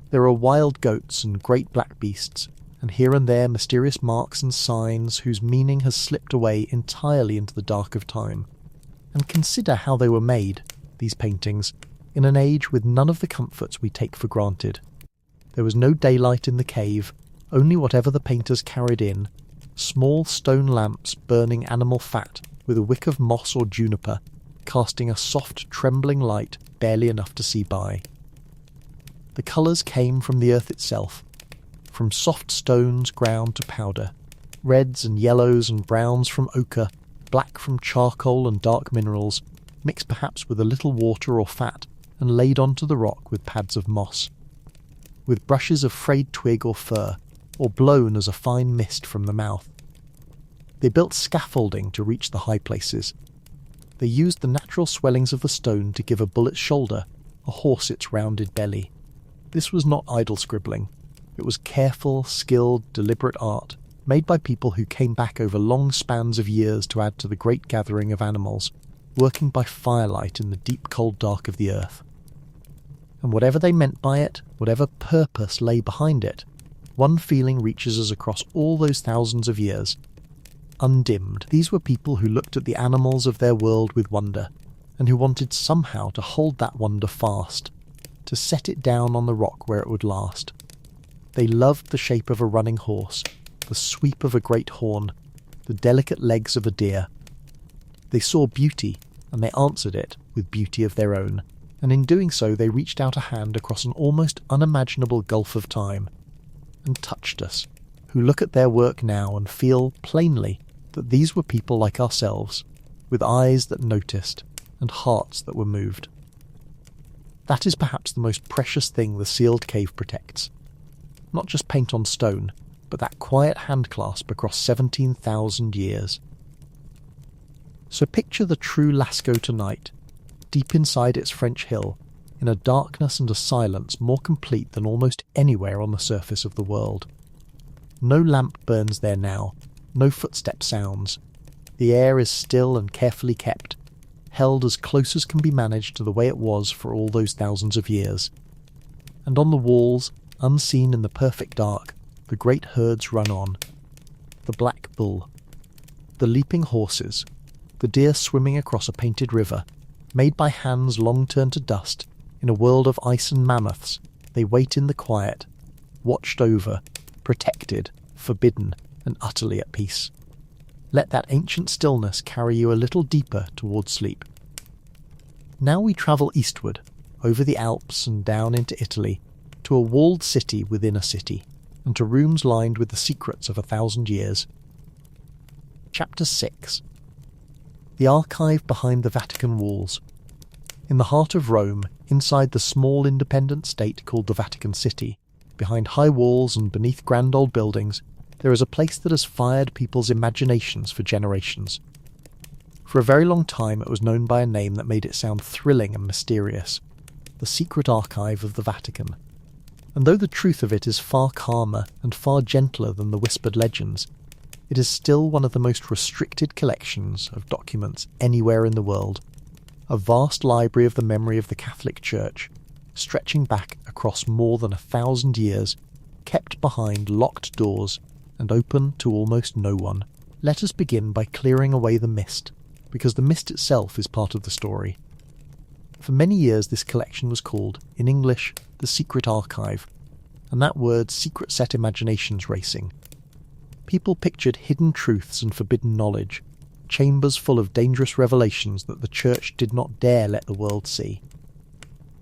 There are wild goats and great black beasts, and here and there mysterious marks and signs whose meaning has slipped away entirely into the dark of time. And consider how they were made, these paintings, in an age with none of the comforts we take for granted. There was no daylight in the cave, only whatever the painters carried in, small stone lamps burning animal fat with a wick of moss or juniper, casting a soft trembling light barely enough to see by. The colours came from the earth itself, from soft stones ground to powder, reds and yellows and browns from ochre, black from charcoal and dark minerals, mixed perhaps with a little water or fat, and laid onto the rock with pads of moss, with brushes of frayed twig or fir, or blown as a fine mist from the mouth. They built scaffolding to reach the high places. They used the natural swellings of the stone to give a bullet's shoulder, a horse its rounded belly. This was not idle scribbling. It was careful, skilled, deliberate art, made by people who came back over long spans of years to add to the great gathering of animals, working by firelight in the deep cold dark of the earth. And whatever they meant by it, whatever purpose lay behind it, one feeling reaches us across all those thousands of years. Undimmed, these were people who looked at the animals of their world with wonder, and who wanted somehow to hold that wonder fast, to set it down on the rock where it would last. They loved the shape of a running horse, the sweep of a great horn, the delicate legs of a deer. They saw beauty, and they answered it with beauty of their own, and in doing so they reached out a hand across an almost unimaginable gulf of time, and touched us, who look at their work now and feel plainly that these were people like ourselves, with eyes that noticed and hearts that were moved. That is perhaps the most precious thing the sealed cave protects. Not just paint on stone, but that quiet handclasp across 17,000 years. So picture the true Lascaux tonight, deep inside its French hill, in a darkness and a silence more complete than almost anywhere on the surface of the world. No lamp burns there now, no footstep sounds. The air is still and carefully kept, held as close as can be managed to the way it was for all those thousands of years. And on the walls, unseen in the perfect dark, the great herds run on. The black bull, the leaping horses, the deer swimming across a painted river, made by hands long turned to dust, in a world of ice and mammoths, they wait in the quiet, watched over, protected, forbidden, and utterly at peace. Let that ancient stillness carry you a little deeper towards sleep. Now we travel eastward, over the Alps and down into Italy, to a walled city within a city, and to rooms lined with the secrets of 1,000 years. Chapter 6. The archive behind the Vatican walls. In the heart of Rome, inside the small independent state called the Vatican City, behind high walls and beneath grand old buildings, there is a place that has fired people's imaginations for generations. For a very long time it was known by a name that made it sound thrilling and mysterious: the secret archive of the Vatican. And though the truth of it is far calmer and far gentler than the whispered legends, it is still one of the most restricted collections of documents anywhere in the world. A vast library of the memory of the Catholic Church, stretching back across more than 1,000 years, kept behind locked doors and open to almost no one. Let us begin by clearing away the mist, because the mist itself is part of the story. For many years this collection was called, in English, the Secret Archive, and that word's secret set imaginations racing. People pictured hidden truths and forbidden knowledge, chambers full of dangerous revelations that the Church did not dare let the world see.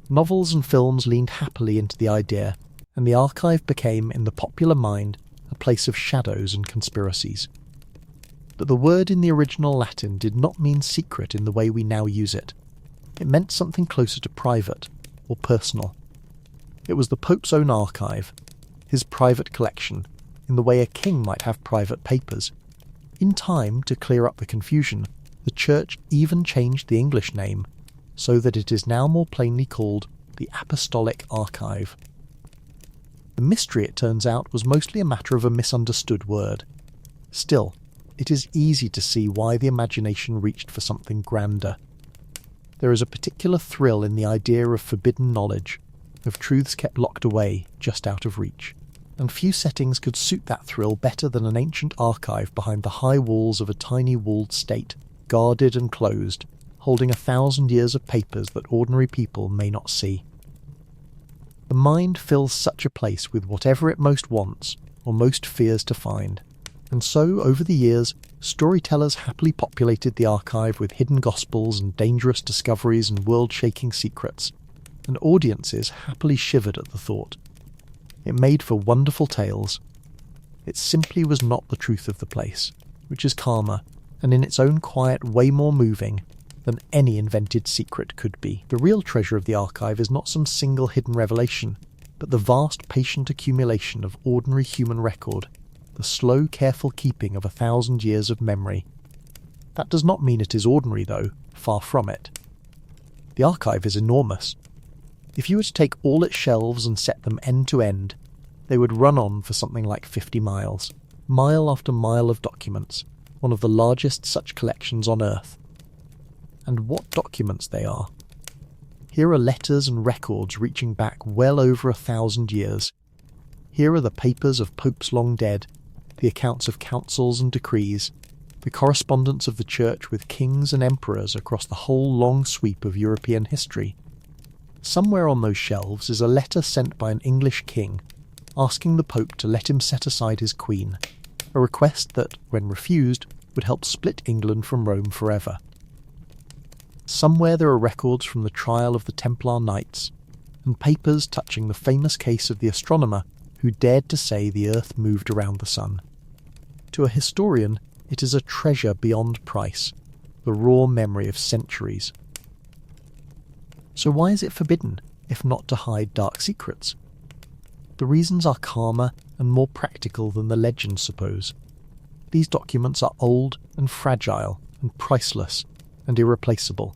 Novels and films leaned happily into the idea, and the archive became, in the popular mind, a place of shadows and conspiracies. But the word in the original Latin did not mean secret in the way we now use it. It meant something closer to private, or personal. It was the Pope's own archive, his private collection, in the way a king might have private papers. In time, to clear up the confusion, the Church even changed the English name, so that it is now more plainly called the Apostolic Archive. The mystery, it turns out, was mostly a matter of a misunderstood word. Still, it is easy to see why the imagination reached for something grander. There is a particular thrill in the idea of forbidden knowledge, of truths kept locked away, just out of reach. And few settings could suit that thrill better than an ancient archive behind the high walls of a tiny walled state, guarded and closed, holding 1,000 years of papers that ordinary people may not see. The mind fills such a place with whatever it most wants, or most fears to find, and so, over the years, storytellers happily populated the archive with hidden gospels and dangerous discoveries and world-shaking secrets, and audiences happily shivered at the thought. It made for wonderful tales. It simply was not the truth of the place, which is calmer, and in its own quiet way more moving, than any invented secret could be. The real treasure of the archive is not some single hidden revelation, but the vast patient accumulation of ordinary human record, the slow careful keeping of 1,000 years of memory. That does not mean it is ordinary, though, far from it. The archive is enormous. If you were to take all its shelves and set them end to end, they would run on for something like 50 miles, mile after mile of documents, one of the largest such collections on Earth. And what documents they are! Here are letters and records reaching back well over 1,000 years. Here are the papers of popes long dead, the accounts of councils and decrees, the correspondence of the Church with kings and emperors across the whole long sweep of European history. Somewhere on those shelves is a letter sent by an English king, asking the Pope to let him set aside his queen, a request that, when refused, would help split England from Rome forever. Somewhere there are records from the trial of the Templar Knights, and papers touching the famous case of the astronomer who dared to say the Earth moved around the sun. To a historian, it is a treasure beyond price, the raw memory of centuries. So why is it forbidden, if not to hide dark secrets? The reasons are calmer and more practical than the legends suppose. These documents are old and fragile and priceless and irreplaceable.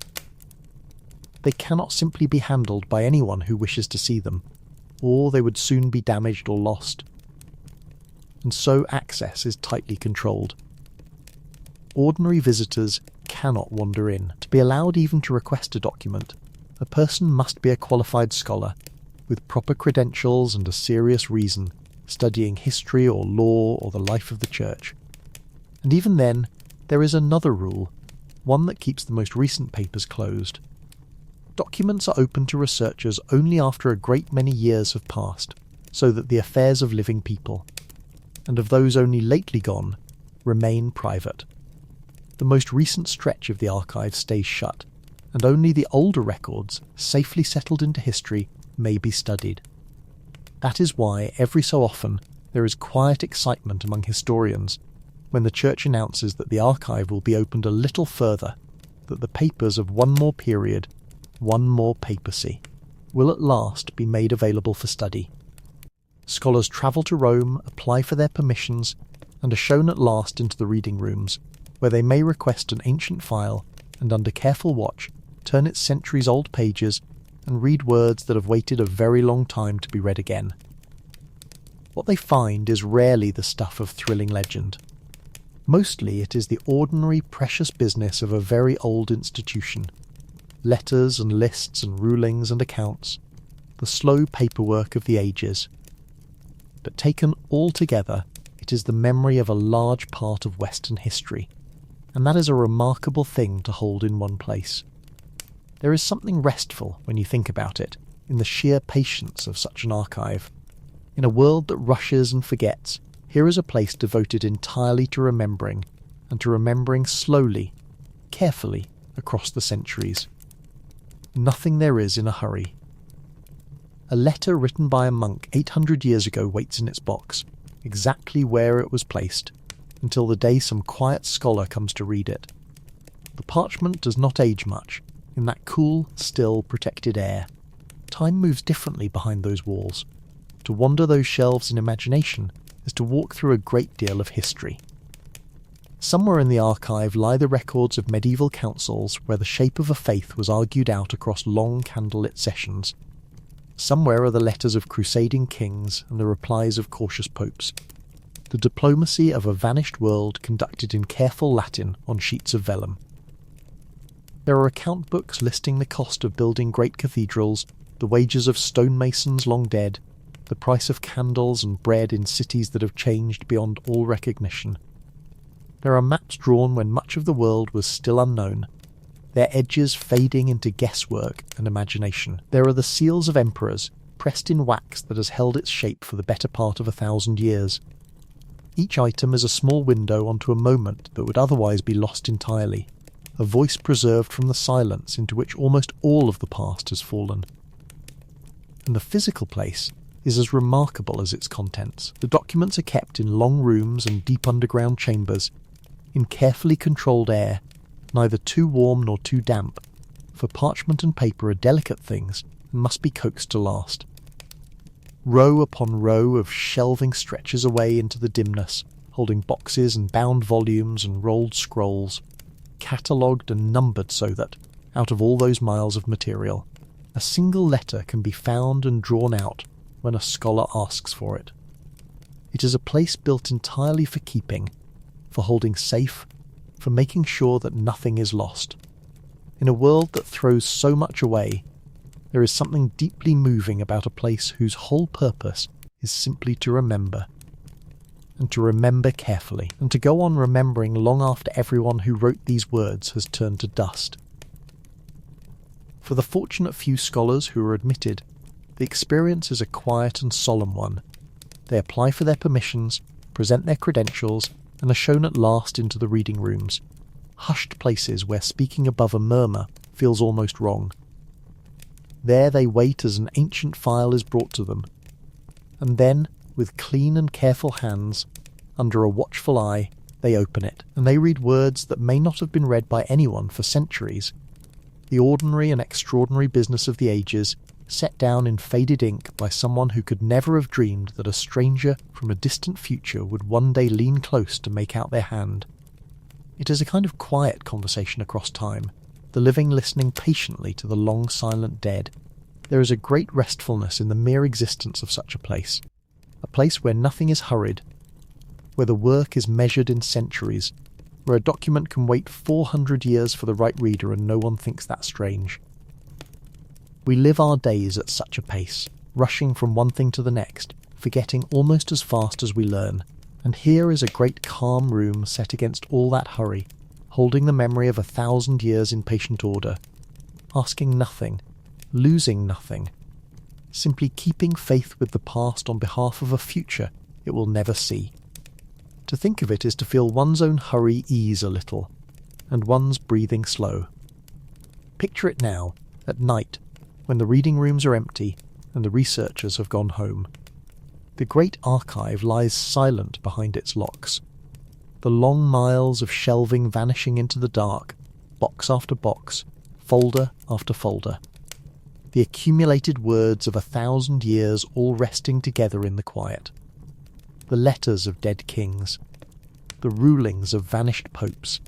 They cannot simply be handled by anyone who wishes to see them, or they would soon be damaged or lost. And so access is tightly controlled. Ordinary visitors cannot wander in. To be allowed even to request a document, a person must be a qualified scholar, with proper credentials and a serious reason, studying history or law or the life of the church. And even then, there is another rule, one that keeps the most recent papers closed. Documents are open to researchers only after a great many years have passed, so that the affairs of living people, and of those only lately gone, remain private. The most recent stretch of the archive stays shut, and only the older records, safely settled into history, may be studied. That is why every so often there is quiet excitement among historians when the church announces that the archive will be opened a little further, that the papers of one more period, one more papacy, will at last be made available for study. Scholars travel to Rome, apply for their permissions, and are shown at last into the reading rooms, where they may request an ancient file and under careful watch turn its centuries-old pages and read words that have waited a very long time to be read again. What they find is rarely the stuff of thrilling legend. Mostly it is the ordinary precious business of a very old institution. Letters and lists and rulings and accounts, the slow paperwork of the ages. But taken all together, it is the memory of a large part of Western history, and that is a remarkable thing to hold in one place. There is something restful, when you think about it, in the sheer patience of such an archive. In a world that rushes and forgets, here is a place devoted entirely to remembering, and to remembering slowly, carefully, across the centuries. Nothing there is in a hurry. A letter written by a monk 800 years ago waits in its box, exactly where it was placed, until the day some quiet scholar comes to read it. The parchment does not age much, in that cool, still, protected air. Time moves differently behind those walls. To wander those shelves in imagination is to walk through a great deal of history. Somewhere in the archive lie the records of medieval councils where the shape of a faith was argued out across long candlelit sessions. Somewhere are the letters of crusading kings and the replies of cautious popes. The diplomacy of a vanished world conducted in careful Latin on sheets of vellum. There are account books listing the cost of building great cathedrals, the wages of stonemasons long dead, the price of candles and bread in cities that have changed beyond all recognition. There are maps drawn when much of the world was still unknown, their edges fading into guesswork and imagination. There are the seals of emperors, pressed in wax that has held its shape for the better part of 1,000 years. Each item is a small window onto a moment that would otherwise be lost entirely, a voice preserved from the silence into which almost all of the past has fallen. And the physical place is as remarkable as its contents. The documents are kept in long rooms and deep underground chambers, in carefully controlled air, neither too warm nor too damp, for parchment and paper are delicate things and must be coaxed to last. Row upon row of shelving stretches away into the dimness, holding boxes and bound volumes and rolled scrolls, catalogued and numbered so that, out of all those miles of material, a single letter can be found and drawn out when a scholar asks for it. It is a place built entirely for keeping, for holding safe, for making sure that nothing is lost. In a world that throws so much away, there is something deeply moving about a place whose whole purpose is simply to remember, and to remember carefully, and to go on remembering long after everyone who wrote these words has turned to dust. For the fortunate few scholars who are admitted, the experience is a quiet and solemn one. They apply for their permissions, present their credentials, and are shown at last into the reading rooms, hushed places where speaking above a murmur feels almost wrong. There they wait as an ancient file is brought to them, and then, with clean and careful hands, under a watchful eye, they open it, and they read words that may not have been read by anyone for centuries. The ordinary and extraordinary business of the ages set down in faded ink by someone who could never have dreamed that a stranger from a distant future would one day lean close to make out their hand. It is a kind of quiet conversation across time, the living listening patiently to the long silent dead. There is a great restfulness in the mere existence of such a place where nothing is hurried, where the work is measured in centuries, where a document can wait 400 years for the right reader and no one thinks that strange. We live our days at such a pace, rushing from one thing to the next, forgetting almost as fast as we learn, and here is a great calm room set against all that hurry, holding the memory of 1,000 years in patient order, asking nothing, losing nothing, simply keeping faith with the past on behalf of a future it will never see. To think of it is to feel one's own hurry ease a little, and one's breathing slow. Picture it now, at night, when the reading rooms are empty and the researchers have gone home. The great archive lies silent behind its locks. The long miles of shelving vanishing into the dark, box after box, folder after folder. The accumulated words of 1,000 years all resting together in the quiet. The letters of dead kings, the rulings of vanished popes,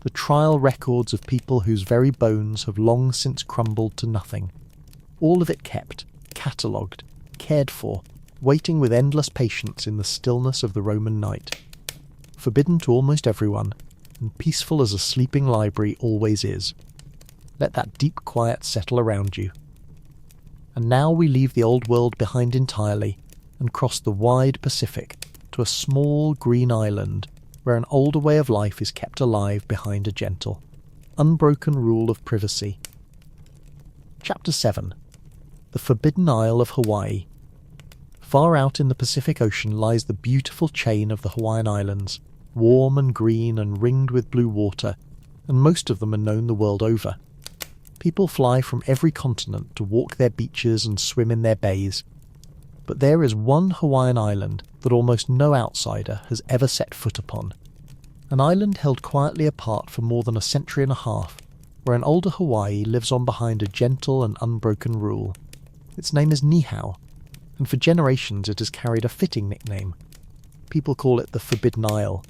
the trial records of people whose very bones have long since crumbled to nothing. All of it kept, catalogued, cared for, waiting with endless patience in the stillness of the Roman night. Forbidden to almost everyone, and peaceful as a sleeping library always is. Let that deep quiet settle around you. And now we leave the old world behind entirely and cross the wide Pacific to a small green island where an older way of life is kept alive behind a gentle, unbroken rule of privacy. Chapter 7. The Forbidden Isle of Hawaii. Far out in the Pacific Ocean lies the beautiful chain of the Hawaiian Islands, warm and green and ringed with blue water, and most of them are known the world over. People fly from every continent to walk their beaches and swim in their bays. But there is one Hawaiian island that almost no outsider has ever set foot upon. An island held quietly apart for more than a century and a half, where an older Hawaii lives on behind a gentle and unbroken rule. Its name is Niihau, and for generations it has carried a fitting nickname. People call it the Forbidden Isle.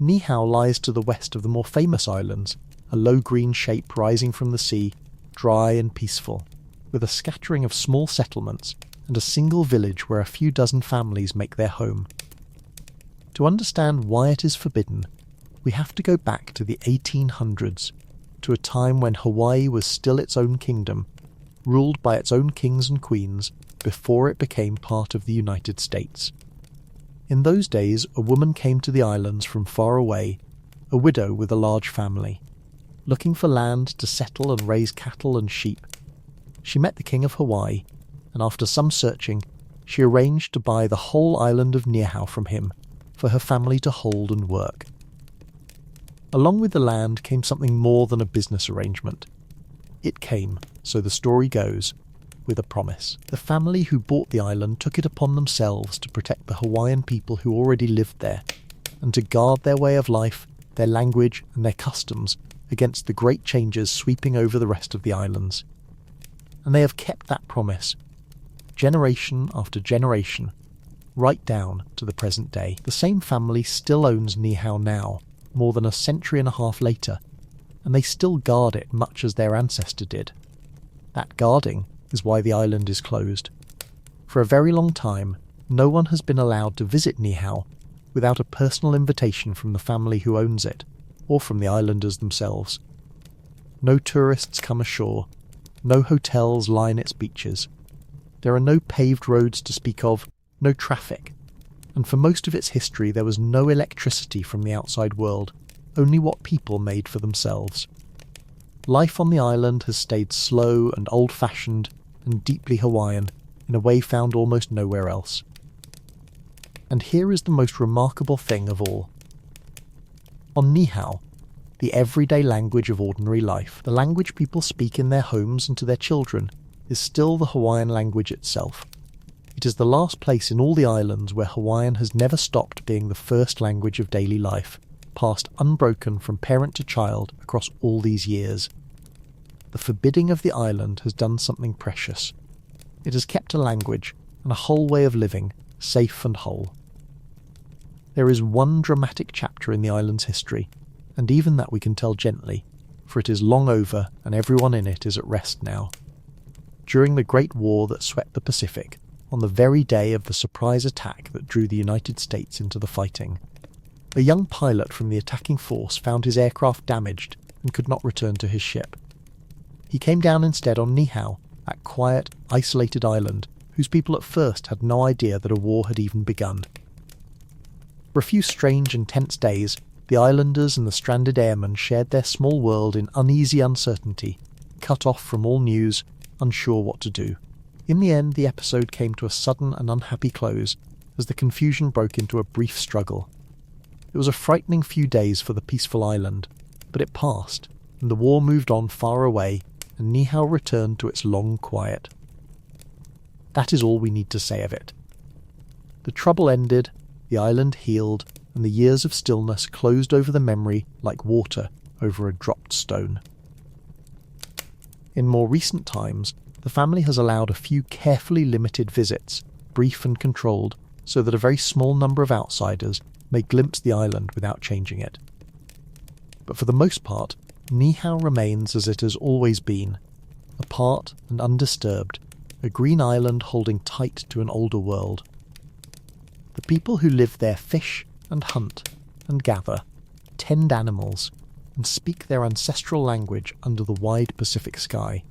Niihau lies to the west of the more famous islands, a low green shape rising from the sea, dry and peaceful, with a scattering of small settlements and a single village where a few dozen families make their home. To understand why it is forbidden, we have to go back to the 1800s, to a time when Hawaii was still its own kingdom, ruled by its own kings and queens before it became part of the United States. In those days, a woman came to the islands from far away, a widow with a large family, looking for land to settle and raise cattle and sheep. She met the King of Hawaii, and after some searching, she arranged to buy the whole island of Niihau from him, for her family to hold and work. Along with the land came something more than a business arrangement. It came, so the story goes, with a promise. The family who bought the island took it upon themselves to protect the Hawaiian people who already lived there, and to guard their way of life, their language, and their customs against the great changes sweeping over the rest of the islands. And they have kept that promise, generation after generation, right down to the present day. The same family still owns Niihau now, more than a century and a half later, and they still guard it much as their ancestor did. That guarding is why the island is closed. For a very long time, no one has been allowed to visit Niihau without a personal invitation from the family who owns it, or from the islanders themselves. No tourists come ashore, no hotels line its beaches. There are no paved roads to speak of, no traffic, and for most of its history there was no electricity from the outside world, only what people made for themselves. Life on the island has stayed slow and old-fashioned and deeply Hawaiian in a way found almost nowhere else. And here is the most remarkable thing of all. On Niihau, the everyday language of ordinary life, the language people speak in their homes and to their children, is still the Hawaiian language itself. It is the last place in all the islands where Hawaiian has never stopped being the first language of daily life, passed unbroken from parent to child across all these years. the forbidding of the island has done something precious. It has kept a language and a whole way of living safe and whole. There is one dramatic chapter in the island's history, and even that we can tell gently, for it is long over and everyone in it is at rest now. During the Great War that swept the Pacific, on the very day of the surprise attack that drew the United States into the fighting, a young pilot from the attacking force found his aircraft damaged and could not return to his ship. He came down instead on Niihau, that quiet, isolated island whose people at first had no idea that a war had even begun. For a few strange and tense days, the islanders and the stranded airmen shared their small world in uneasy uncertainty, cut off from all news, unsure what to do. In the end, the episode came to a sudden and unhappy close as the confusion broke into a brief struggle. It was a frightening few days for the peaceful island, but it passed, and the war moved on far away, and Niihau returned to its long quiet. That is all we need to say of it. The trouble ended, the island healed, and the years of stillness closed over the memory like water over a dropped stone. In more recent times, the family has allowed a few carefully limited visits, brief and controlled, so that a very small number of outsiders may glimpse the island without changing it. But for the most part, Niihau remains as it has always been, apart and undisturbed, a green island holding tight to an older world. The people who live there fish and hunt and gather, tend animals, and speak their ancestral language under the wide Pacific sky.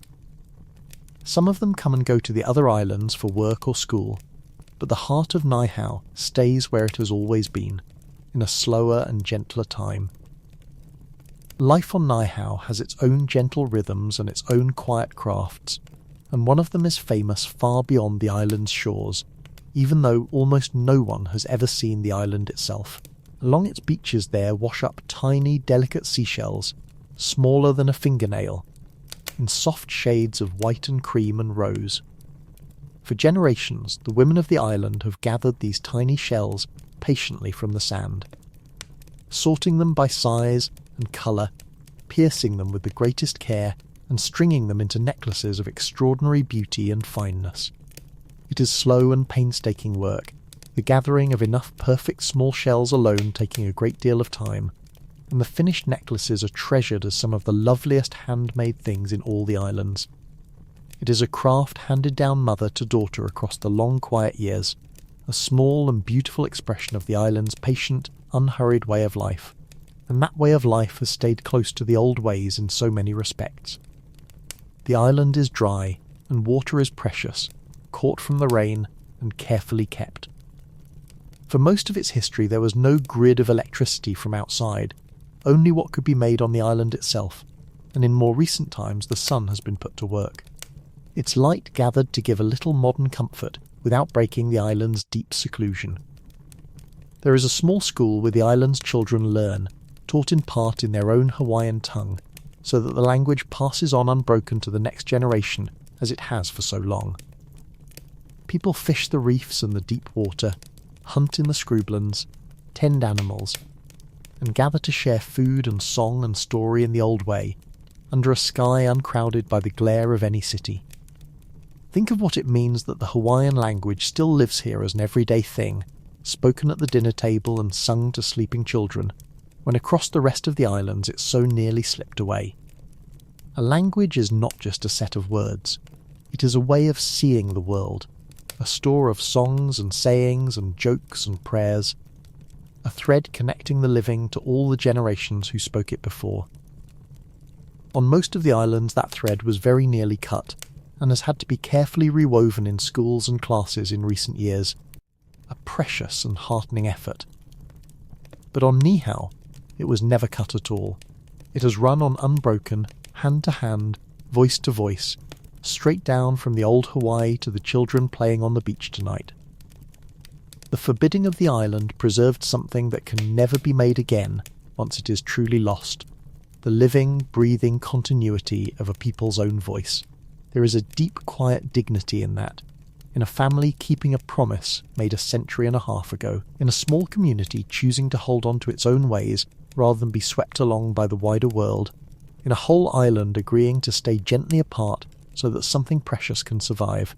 Some of them come and go to the other islands for work or school, but the heart of Niihau stays where it has always been, in a slower and gentler time. Life on Niihau has its own gentle rhythms and its own quiet crafts, and one of them is famous far beyond the island's shores, even though almost no one has ever seen the island itself. Along its beaches there wash up tiny, delicate seashells, smaller than a fingernail, in soft shades of white and cream and rose. For generations, the women of the island have gathered these tiny shells patiently from the sand, sorting them by size and colour, piercing them with the greatest care, and stringing them into necklaces of extraordinary beauty and fineness. It is slow and painstaking work, the gathering of enough perfect small shells alone taking a great deal of time, and the finished necklaces are treasured as some of the loveliest handmade things in all the islands. It is a craft handed down mother to daughter across the long quiet years, a small and beautiful expression of the island's patient, unhurried way of life, and that way of life has stayed close to the old ways in so many respects. The island is dry, and water is precious, caught from the rain and carefully kept. For most of its history there was no grid of electricity from outside, only what could be made on the island itself, and in more recent times the sun has been put to work. Its light gathered to give a little modern comfort without breaking the island's deep seclusion. There is a small school where the island's children learn, taught in part in their own Hawaiian tongue, so that the language passes on unbroken to the next generation as it has for so long. People fish the reefs and the deep water, hunt in the scrublands, tend animals, and gather to share food and song and story in the old way, under a sky uncrowded by the glare of any city. Think of what it means that the Hawaiian language still lives here as an everyday thing, spoken at the dinner table and sung to sleeping children, when across the rest of the islands it so nearly slipped away. A language is not just a set of words. It is a way of seeing the world, a store of songs and sayings and jokes and prayers, a thread connecting the living to all the generations who spoke it before. On most of the islands that thread was very nearly cut, and has had to be carefully rewoven in schools and classes in recent years, a precious and heartening effort. But on Niihau, it was never cut at all. It has run on unbroken, hand to hand, voice to voice, straight down from the old Hawaii to the children playing on the beach tonight. The forbidding of the island preserved something that can never be made again once it is truly lost, the living, breathing continuity of a people's own voice. There is a deep, quiet dignity in that, in a family keeping a promise made a century and a half ago, in a small community choosing to hold on to its own ways rather than be swept along by the wider world, in a whole island agreeing to stay gently apart so that something precious can survive.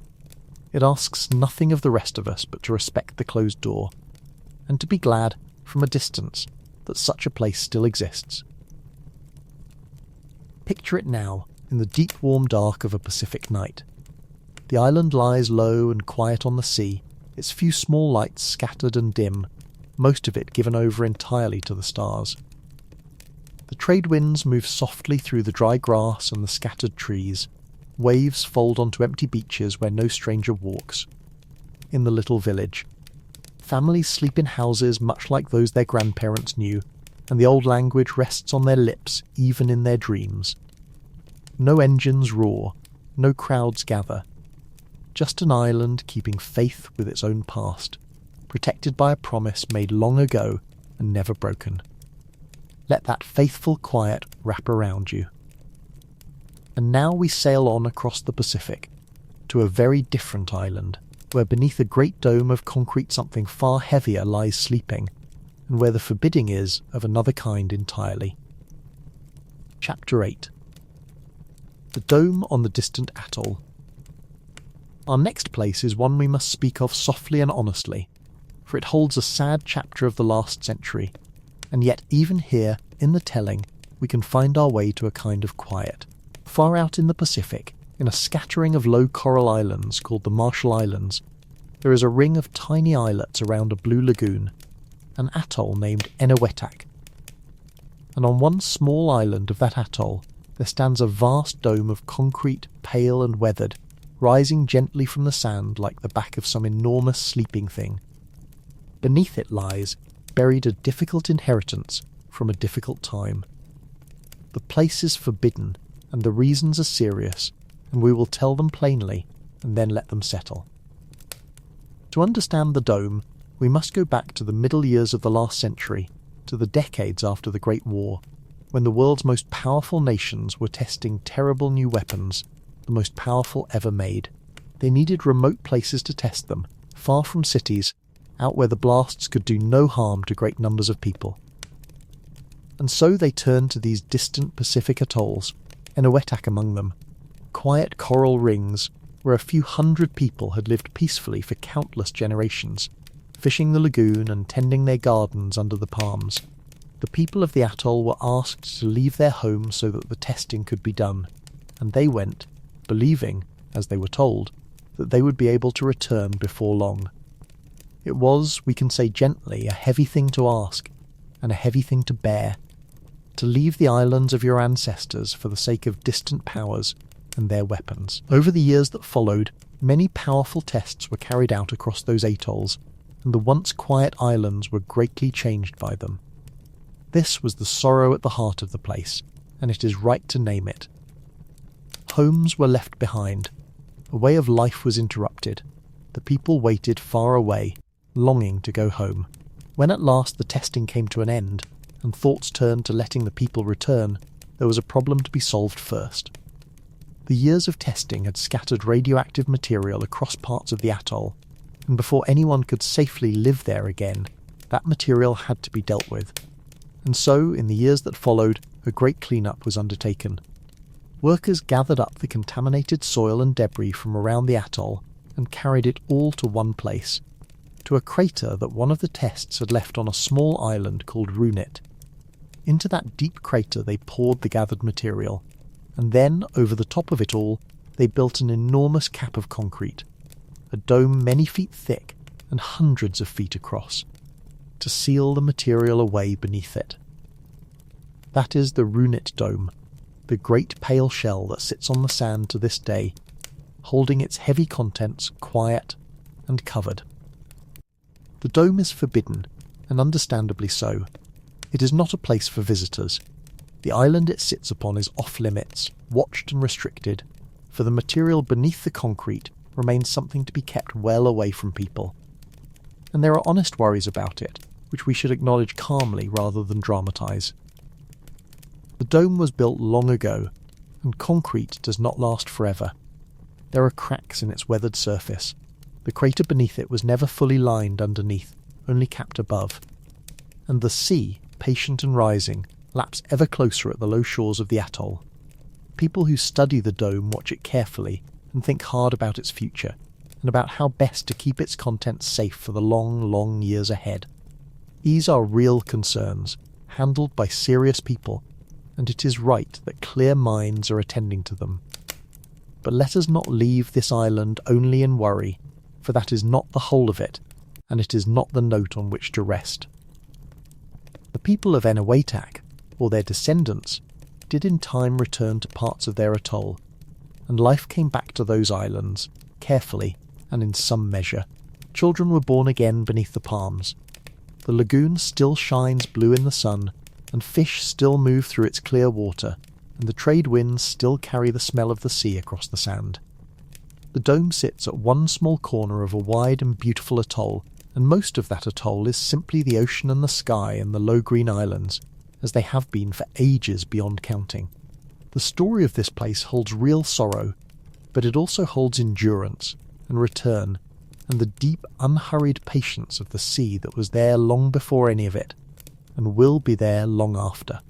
It asks nothing of the rest of us but to respect the closed door, and to be glad, from a distance, that such a place still exists. Picture it now, in the deep warm dark of a Pacific night. The island lies low and quiet on the sea, its few small lights scattered and dim, most of it given over entirely to the stars. The trade winds move softly through the dry grass and the scattered trees. Waves fold onto empty beaches where no stranger walks. In the little village, families sleep in houses much like those their grandparents knew, and the old language rests on their lips even in their dreams. No engines roar, no crowds gather. Just an island keeping faith with its own past, protected by a promise made long ago and never broken. Let that faithful quiet wrap around you. And now we sail on across the Pacific, to a very different island, where beneath a great dome of concrete something far heavier lies sleeping, and where the forbidding is of another kind entirely. Chapter 8. The Dome on the Distant Atoll. Our next place is one we must speak of softly and honestly, for it holds a sad chapter of the last century, and yet even here, in the telling, we can find our way to a kind of quiet. Far out in the Pacific, in a scattering of low coral islands called the Marshall Islands, there is a ring of tiny islets around a blue lagoon, an atoll named Enewetak. And on one small island of that atoll there stands a vast dome of concrete, pale and weathered, rising gently from the sand like the back of some enormous sleeping thing. Beneath it lies, buried a difficult inheritance from a difficult time. The place is forbidden, and the reasons are serious, and we will tell them plainly, and then let them settle. To understand the dome, we must go back to the middle years of the last century, to the decades after the Great War, when the world's most powerful nations were testing terrible new weapons, the most powerful ever made. They needed remote places to test them, far from cities, out where the blasts could do no harm to great numbers of people. And so they turned to these distant Pacific atolls, Enewetak among them, quiet coral rings where a few hundred people had lived peacefully for countless generations, fishing the lagoon and tending their gardens under the palms. The people of the atoll were asked to leave their homes so that the testing could be done, and they went, believing, as they were told, that they would be able to return before long. It was, we can say gently, a heavy thing to ask, and a heavy thing to bear, to leave the islands of your ancestors for the sake of distant powers and their weapons. Over the years that followed, many powerful tests were carried out across those atolls, and the once quiet islands were greatly changed by them. This was the sorrow at the heart of the place, and it is right to name it. Homes were left behind. A way of life was interrupted. The people waited far away, longing to go home. When at last the testing came to an end, and thoughts turned to letting the people return, there was a problem to be solved first. The years of testing had scattered radioactive material across parts of the atoll, and before anyone could safely live there again, that material had to be dealt with. And so, in the years that followed, a great clean-up was undertaken. Workers gathered up the contaminated soil and debris from around the atoll and carried it all to one place, to a crater that one of the tests had left on a small island called Runit. Into that deep crater they poured the gathered material, and then, over the top of it all, they built an enormous cap of concrete, a dome many feet thick and hundreds of feet across, to seal the material away beneath it. That is the Runit Dome, the great pale shell that sits on the sand to this day, holding its heavy contents quiet and covered. The dome is forbidden, and understandably so. It is not a place for visitors. The island it sits upon is off-limits, watched and restricted, for the material beneath the concrete remains something to be kept well away from people. And there are honest worries about it, which we should acknowledge calmly rather than dramatise. The dome was built long ago, and concrete does not last forever. There are cracks in its weathered surface. The crater beneath it was never fully lined underneath, only capped above. And the sea, patient and rising, laps ever closer at the low shores of the atoll. People who study the dome watch it carefully and think hard about its future, and about how best to keep its contents safe for the long, long years ahead. These are real concerns, handled by serious people, and it is right that clear minds are attending to them. But let us not leave this island only in worry, for that is not the whole of it, and it is not the note on which to rest. The people of Enewetak, or their descendants, did in time return to parts of their atoll, and life came back to those islands, carefully and in some measure. Children were born again beneath the palms. The lagoon still shines blue in the sun, and fish still move through its clear water, and the trade winds still carry the smell of the sea across the sand. The dome sits at one small corner of a wide and beautiful atoll, and most of that atoll is simply the ocean and the sky and the low green islands, as they have been for ages beyond counting. The story of this place holds real sorrow, but it also holds endurance and return, and the deep, unhurried patience of the sea that was there long before any of it, and will be there long after.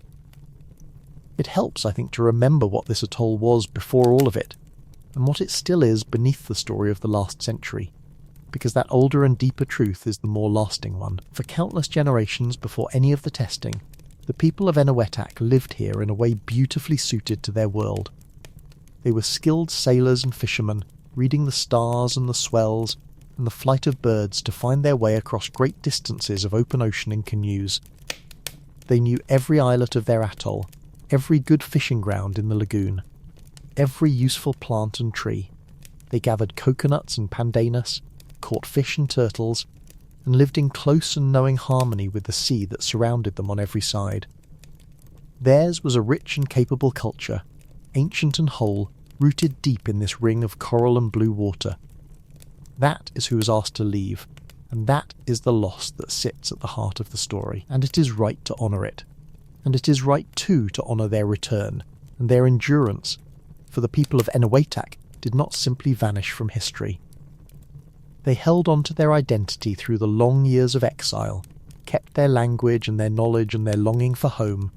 It helps, I think, to remember what this atoll was before all of it, and what it still is beneath the story of the last century, because that older and deeper truth is the more lasting one. For countless generations before any of the testing, the people of Enewetak lived here in a way beautifully suited to their world. They were skilled sailors and fishermen, reading the stars and the swells and the flight of birds to find their way across great distances of open ocean in canoes. They knew every islet of their atoll, every good fishing ground in the lagoon, every useful plant and tree. They gathered coconuts and pandanus, caught fish and turtles, and lived in close and knowing harmony with the sea that surrounded them on every side. Theirs was a rich and capable culture, ancient and whole, rooted deep in this ring of coral and blue water. That is who was asked to leave, and that is the loss that sits at the heart of the story, and it is right to honour it. And it is right too to honour their return, and their endurance, for the people of Enewetak did not simply vanish from history. They held on to their identity through the long years of exile, kept their language and their knowledge and their longing for home,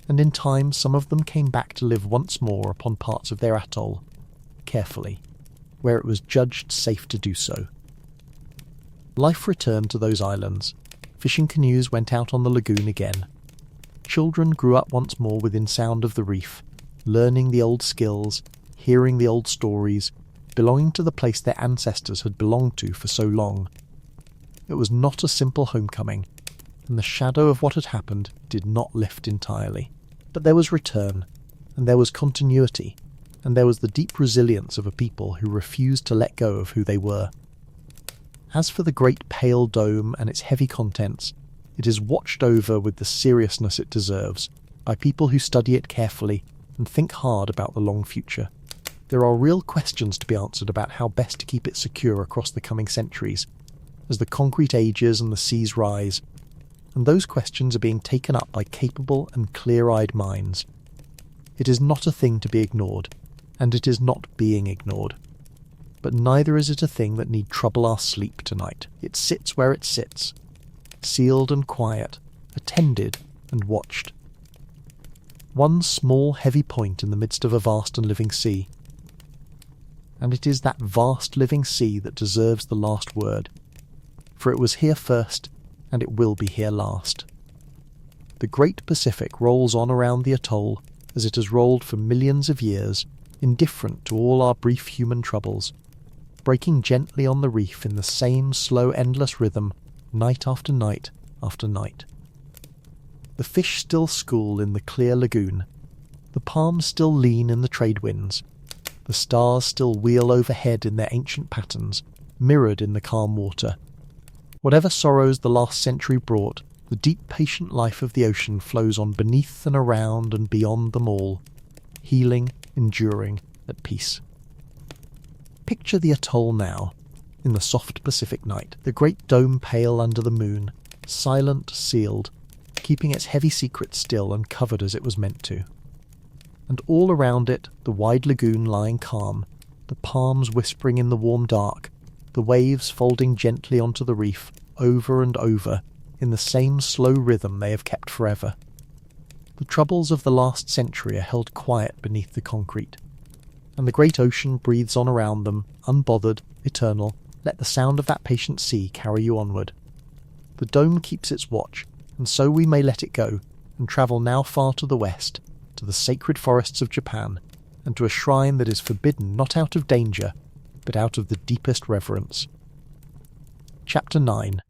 and in time some of them came back to live once more upon parts of their atoll, carefully, where it was judged safe to do so. Life returned to those islands. Fishing canoes went out on the lagoon again. Children grew up once more within sound of the reef, learning the old skills, hearing the old stories, belonging to the place their ancestors had belonged to for so long. It was not a simple homecoming, and the shadow of what had happened did not lift entirely. But there was return, and there was continuity, and there was the deep resilience of a people who refused to let go of who they were. As for the great pale dome and its heavy contents, it is watched over with the seriousness it deserves by people who study it carefully and think hard about the long future. There are real questions to be answered about how best to keep it secure across the coming centuries, as the concrete ages and the seas rise, and those questions are being taken up by capable and clear-eyed minds. It is not a thing to be ignored, and it is not being ignored. But neither is it a thing that need trouble our sleep tonight. It sits where it sits, sealed and quiet, attended and watched. One small heavy point in the midst of a vast and living sea. And it is that vast living sea that deserves the last word, for it was here first, and it will be here last. The great Pacific rolls on around the atoll as it has rolled for millions of years, indifferent to all our brief human troubles, breaking gently on the reef in the same slow endless rhythm, night after night after night. The fish still school in the clear lagoon, the palms still lean in the trade winds, the stars still wheel overhead in their ancient patterns, mirrored in the calm water. Whatever sorrows the last century brought, the deep patient life of the ocean flows on beneath and around and beyond them all, healing, enduring, at peace. Picture the atoll now, in the soft Pacific night, the great dome pale under the moon, silent, sealed, keeping its heavy secret still and covered as it was meant to. And all around it, the wide lagoon lying calm, the palms whispering in the warm dark, the waves folding gently onto the reef, over and over, in the same slow rhythm they have kept forever. The troubles of the last century are held quiet beneath the concrete, and the great ocean breathes on around them, unbothered, eternal. Let the sound of that patient sea carry you onward. The dome keeps its watch, and so we may let it go, and travel now far to the west, to the sacred forests of Japan, and to a shrine that is forbidden not out of danger, but out of the deepest reverence. Chapter 9.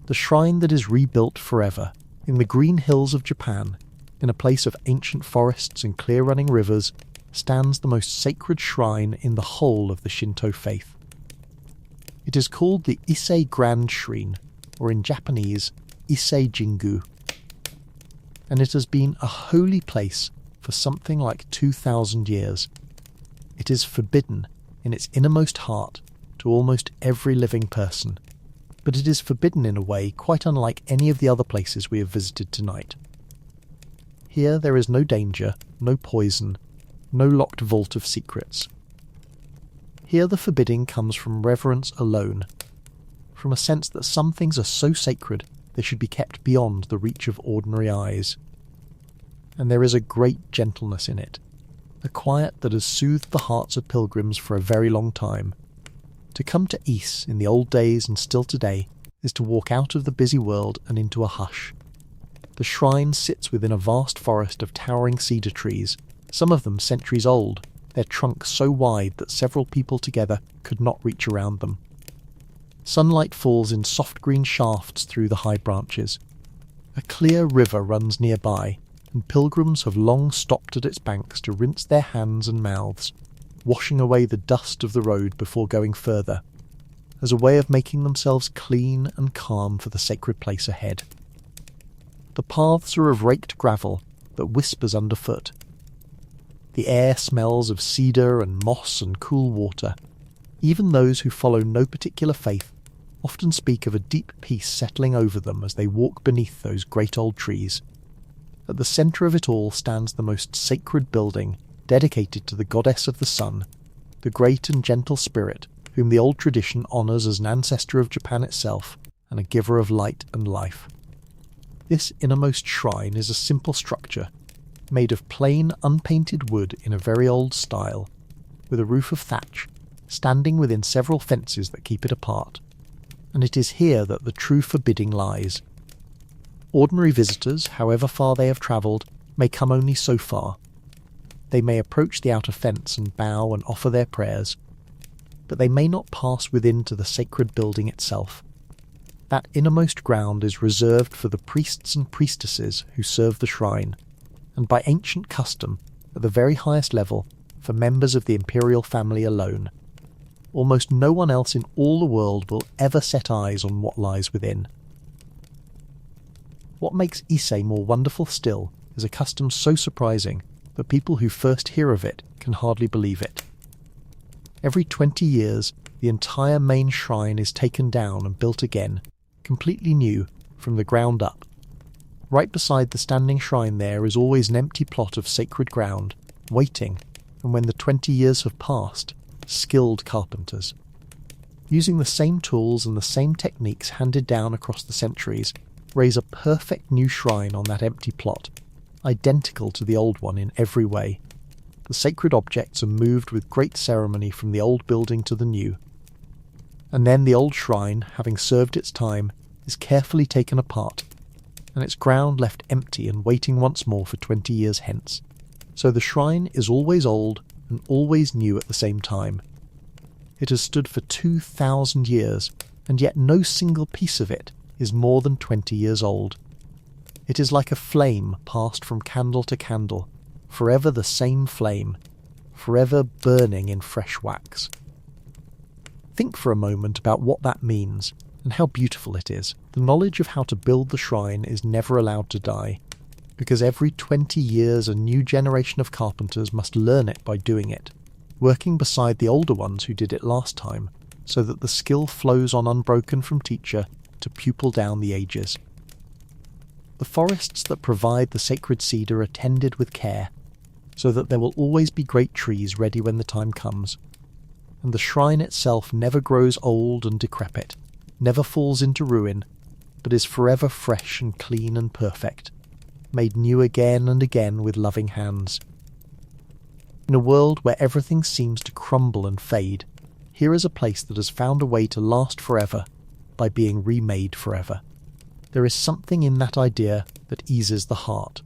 The shrine that is rebuilt forever, in the green hills of Japan, in a place of ancient forests and clear-running rivers, stands the most sacred shrine in the whole of the Shinto faith. It is called the Ise Grande Shrine, or in Japanese, Ise Jingu, and it has been a holy place for something like 2,000 years. It is forbidden in its innermost heart to almost every living person, but it is forbidden in a way quite unlike any of the other places we have visited tonight. Here there is no danger, no poison, no locked vault of secrets. Here the forbidding comes from reverence alone, from a sense that some things are so sacred they should be kept beyond the reach of ordinary eyes. And there is a great gentleness in it, a quiet that has soothed the hearts of pilgrims for a very long time. To come to Ise in the old days and still today is to walk out of the busy world and into a hush. The shrine sits within a vast forest of towering cedar trees, some of them centuries old, their trunks so wide that several people together could not reach around them. Sunlight falls in soft green shafts through the high branches. A clear river runs nearby, and pilgrims have long stopped at its banks to rinse their hands and mouths, washing away the dust of the road before going further, as a way of making themselves clean and calm for the sacred place ahead. The paths are of raked gravel that whispers underfoot. The air smells of cedar and moss and cool water. Even those who follow no particular faith often speak of a deep peace settling over them as they walk beneath those great old trees. At the centre of it all stands the most sacred building, dedicated to the goddess of the sun, the great and gentle spirit whom the old tradition honours as an ancestor of Japan itself and a giver of light and life. This innermost shrine is a simple structure, made of plain, unpainted wood in a very old style, with a roof of thatch, standing within several fences that keep it apart, and it is here that the true forbidding lies. Ordinary visitors, however far they have travelled, may come only so far. They may approach the outer fence and bow and offer their prayers, but they may not pass within to the sacred building itself. That innermost ground is reserved for the priests and priestesses who serve the shrine, and by ancient custom, at the very highest level, for members of the imperial family alone. Almost no one else in all the world will ever set eyes on what lies within. What makes Ise more wonderful still is a custom so surprising that people who first hear of it can hardly believe it. Every 20 years, the entire main shrine is taken down and built again, completely new, from the ground up. Right beside the standing shrine there is always an empty plot of sacred ground, waiting, and when the 20 years have passed, skilled carpenters. Using the same tools and the same techniques handed down across the centuries, raise a perfect new shrine on that empty plot, identical to the old one in every way. The sacred objects are moved with great ceremony from the old building to the new. And then the old shrine, having served its time, is carefully taken apart, and its ground left empty and waiting once more for 20 years hence. So the shrine is always old and always new at the same time. It has stood for 2,000 years, and yet no single piece of it is more than 20 years old. It is like a flame passed from candle to candle, forever the same flame, forever burning in fresh wax. Think for a moment about what that means, and how beautiful it is. The knowledge of how to build the shrine is never allowed to die, because every 20 years a new generation of carpenters must learn it by doing it, working beside the older ones who did it last time, so that the skill flows on unbroken from teacher to pupil down the ages. The forests that provide the sacred cedar are tended with care, so that there will always be great trees ready when the time comes, and the shrine itself never grows old and decrepit, never falls into ruin, but is forever fresh and clean and perfect. made new again and again with loving hands. In a world where everything seems to crumble and fade, here is a place that has found a way to last forever by being remade forever. There is something in that idea that eases the heart.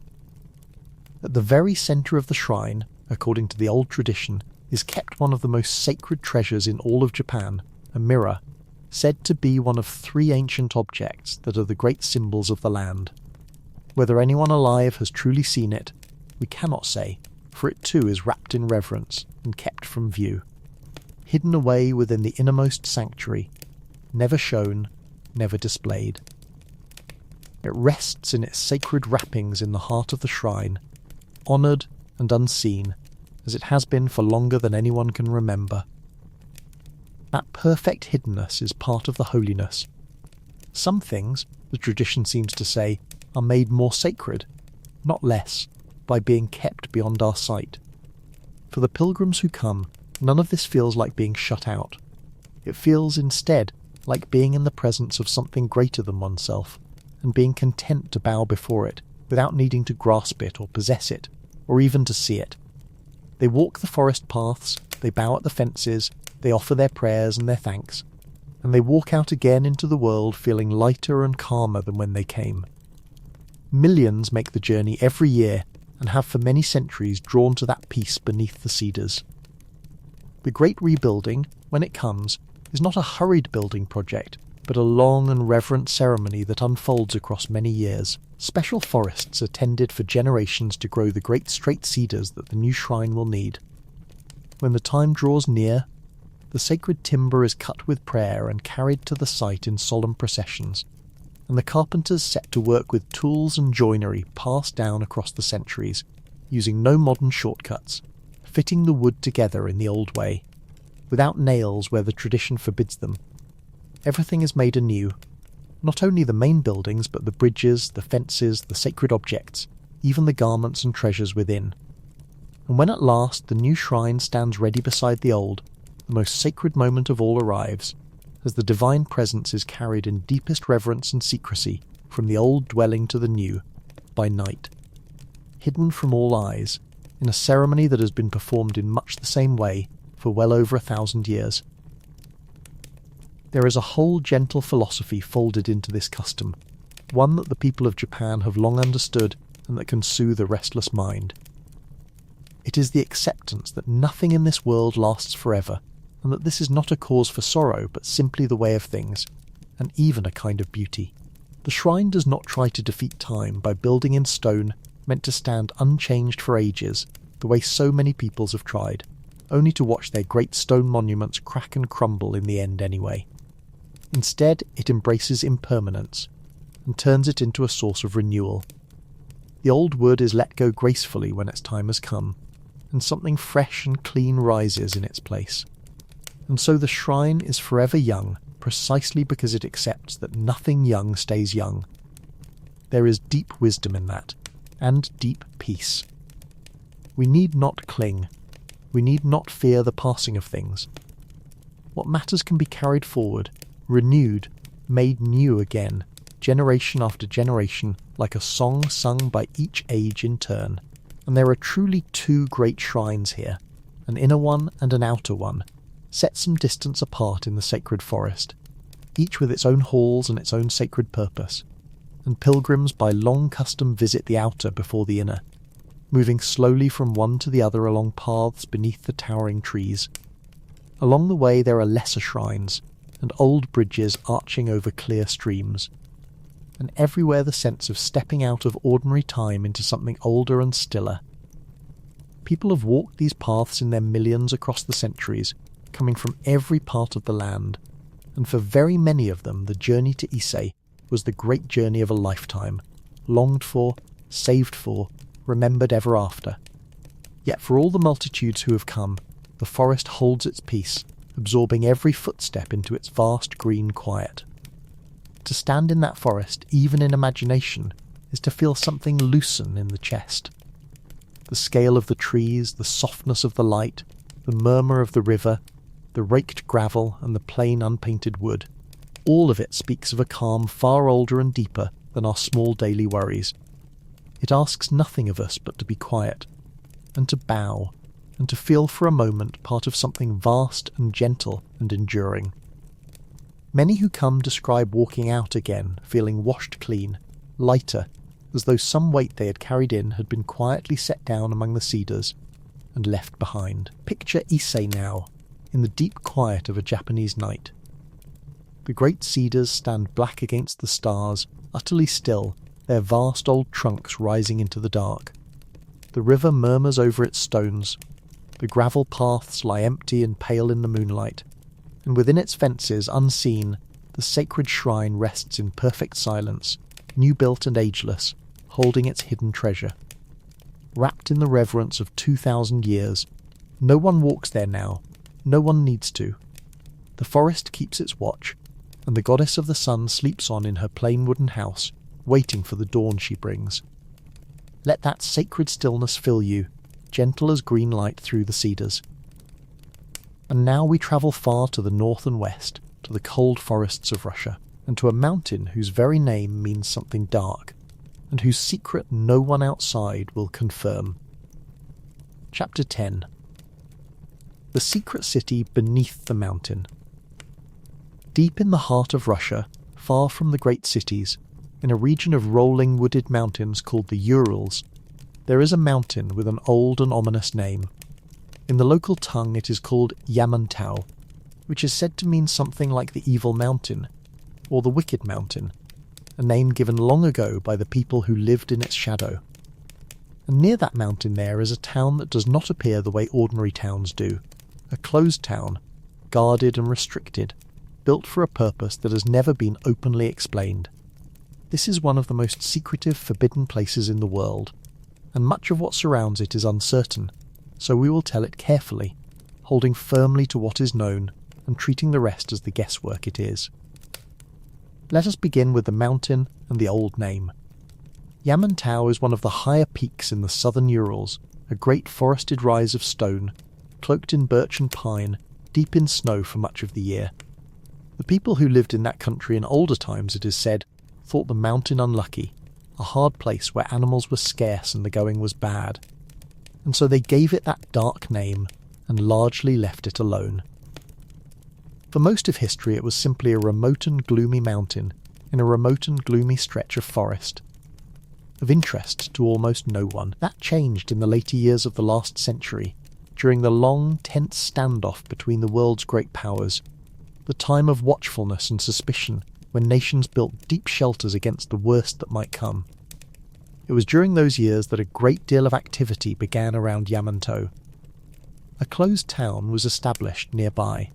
At the very centre of the shrine, according to the old tradition, is kept one of the most sacred treasures in all of Japan, a mirror, said to be one of 3 ancient objects that are the great symbols of the land. Whether anyone alive has truly seen it, we cannot say, for it too is wrapped in reverence and kept from view. Hidden away within the innermost sanctuary, never shown, never displayed. It rests in its sacred wrappings in the heart of the shrine, honoured and unseen, as it has been for longer than anyone can remember. That perfect hiddenness is part of the holiness. Some things, the tradition seems to say, are made more sacred, not less, by being kept beyond our sight. For the pilgrims who come, none of this feels like being shut out. It feels instead like being in the presence of something greater than oneself, and being content to bow before it, without needing to grasp it or possess it, or even to see it. They walk the forest paths, they bow at the fences, they offer their prayers and their thanks, and they walk out again into the world feeling lighter and calmer than when they came. Millions make the journey every year and have for many centuries drawn to that peace beneath the cedars. The great rebuilding, when it comes, is not a hurried building project, but a long and reverent ceremony that unfolds across many years. Special forests are tended for generations to grow the great straight cedars that the new shrine will need. When the time draws near, the sacred timber is cut with prayer and carried to the site in solemn processions, and the carpenters set to work with tools and joinery passed down across the centuries, using no modern shortcuts, fitting the wood together in the old way, without nails where the tradition forbids them. Everything is made anew, not only the main buildings but the bridges, the fences, the sacred objects, even the garments and treasures within. And when at last the new shrine stands ready beside the old, the most sacred moment of all arrives, as the divine presence is carried in deepest reverence and secrecy from the old dwelling to the new, by night, hidden from all eyes, in a ceremony that has been performed in much the same way for well over 1,000 years. There is a whole gentle philosophy folded into this custom, one that the people of Japan have long understood and that can soothe a restless mind. It is the acceptance that nothing in this world lasts forever, and that this is not a cause for sorrow but simply the way of things, and even a kind of beauty. The shrine does not try to defeat time by building in stone meant to stand unchanged for ages, the way so many peoples have tried, only to watch their great stone monuments crack and crumble in the end anyway. Instead, it embraces impermanence, and turns it into a source of renewal. The old wood is let go gracefully when its time has come, and something fresh and clean rises in its place. And so the shrine is forever young, precisely because it accepts that nothing young stays young. There is deep wisdom in that, and deep peace. We need not cling. We need not fear the passing of things. What matters can be carried forward, renewed, made new again, generation after generation, like a song sung by each age in turn. And there are truly 2 great shrines here, an inner one and an outer one, set some distance apart in the sacred forest, each with its own halls and its own sacred purpose, and pilgrims by long custom visit the outer before the inner, moving slowly from one to the other along paths beneath the towering trees. Along the way there are lesser shrines, and old bridges arching over clear streams, and everywhere the sense of stepping out of ordinary time into something older and stiller. People have walked these paths in their millions across the centuries, coming from every part of the land, and for very many of them the journey to Ise was the great journey of a lifetime, longed for, saved for, remembered ever after. Yet for all the multitudes who have come, the forest holds its peace, absorbing every footstep into its vast green quiet. To stand in that forest, even in imagination, is to feel something loosen in the chest. The scale of the trees, the softness of the light, the murmur of the river, the raked gravel and the plain unpainted wood, all of it speaks of a calm far older and deeper than our small daily worries. It asks nothing of us but to be quiet, and to bow, and to feel for a moment part of something vast and gentle and enduring. Many who come describe walking out again, feeling washed clean, lighter, as though some weight they had carried in had been quietly set down among the cedars and left behind. Picture Ise now, in the deep quiet of a Japanese night. The great cedars stand black against the stars, utterly still, their vast old trunks rising into the dark. The river murmurs over its stones. The gravel paths lie empty and pale in the moonlight, and within its fences, unseen, the sacred shrine rests in perfect silence, new-built and ageless, holding its hidden treasure. Wrapped in the reverence of 2,000 years, no one walks there now, no one needs to. The forest keeps its watch, and the goddess of the sun sleeps on in her plain wooden house, waiting for the dawn she brings. Let that sacred stillness fill you, gentle as green light through the cedars. And now we travel far to the north and west, to the cold forests of Russia, and to a mountain whose very name means something dark, and whose secret no one outside will confirm. Chapter 10. The secret city beneath the mountain. Deep in the heart of Russia, far from the great cities, in a region of rolling wooded mountains called the Urals, there is a mountain with an old and ominous name. In the local tongue it is called Yamantau, which is said to mean something like the evil mountain, or the wicked mountain, a name given long ago by the people who lived in its shadow. And near that mountain there is a town that does not appear the way ordinary towns do, a closed town, guarded and restricted, built for a purpose that has never been openly explained. This is one of the most secretive, forbidden places in the world, and much of what surrounds it is uncertain, so we will tell it carefully, holding firmly to what is known and treating the rest as the guesswork it is. Let us begin with the mountain and the old name. Yamantau is one of the higher peaks in the southern Urals, a great forested rise of stone, cloaked in birch and pine, deep in snow for much of the year. The people who lived in that country in older times, it is said, thought the mountain unlucky, a hard place where animals were scarce and the going was bad, and so they gave it that dark name and largely left it alone. For most of history it was simply a remote and gloomy mountain in a remote and gloomy stretch of forest, of interest to almost no one. That changed in the later years of the last century, during the long, tense standoff between the world's great powers, the time of watchfulness and suspicion when nations built deep shelters against the worst that might come. It was during those years that a great deal of activity began around Yamantau. A closed town was established nearby,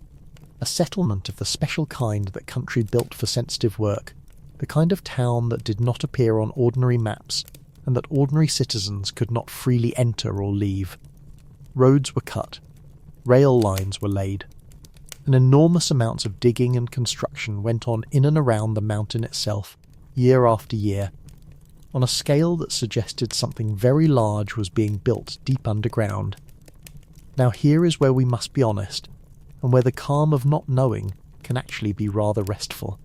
a settlement of the special kind that country built for sensitive work, the kind of town that did not appear on ordinary maps and that ordinary citizens could not freely enter or leave. Roads were cut, rail lines were laid, and enormous amounts of digging and construction went on in and around the mountain itself, year after year, on a scale that suggested something very large was being built deep underground. Now here is where we must be honest, and where the calm of not knowing can actually be rather restful.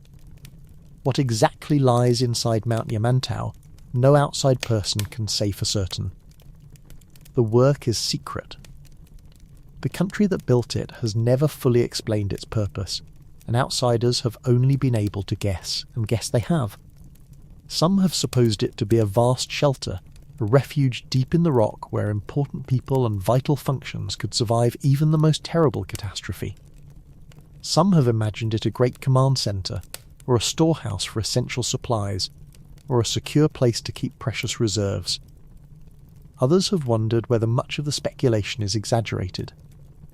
What exactly lies inside Mount Yamantau, no outside person can say for certain. The work is secret. The country that built it has never fully explained its purpose, and outsiders have only been able to guess, and guess they have. Some have supposed it to be a vast shelter, a refuge deep in the rock where important people and vital functions could survive even the most terrible catastrophe. Some have imagined it a great command centre, or a storehouse for essential supplies, or a secure place to keep precious reserves. Others have wondered whether much of the speculation is exaggerated,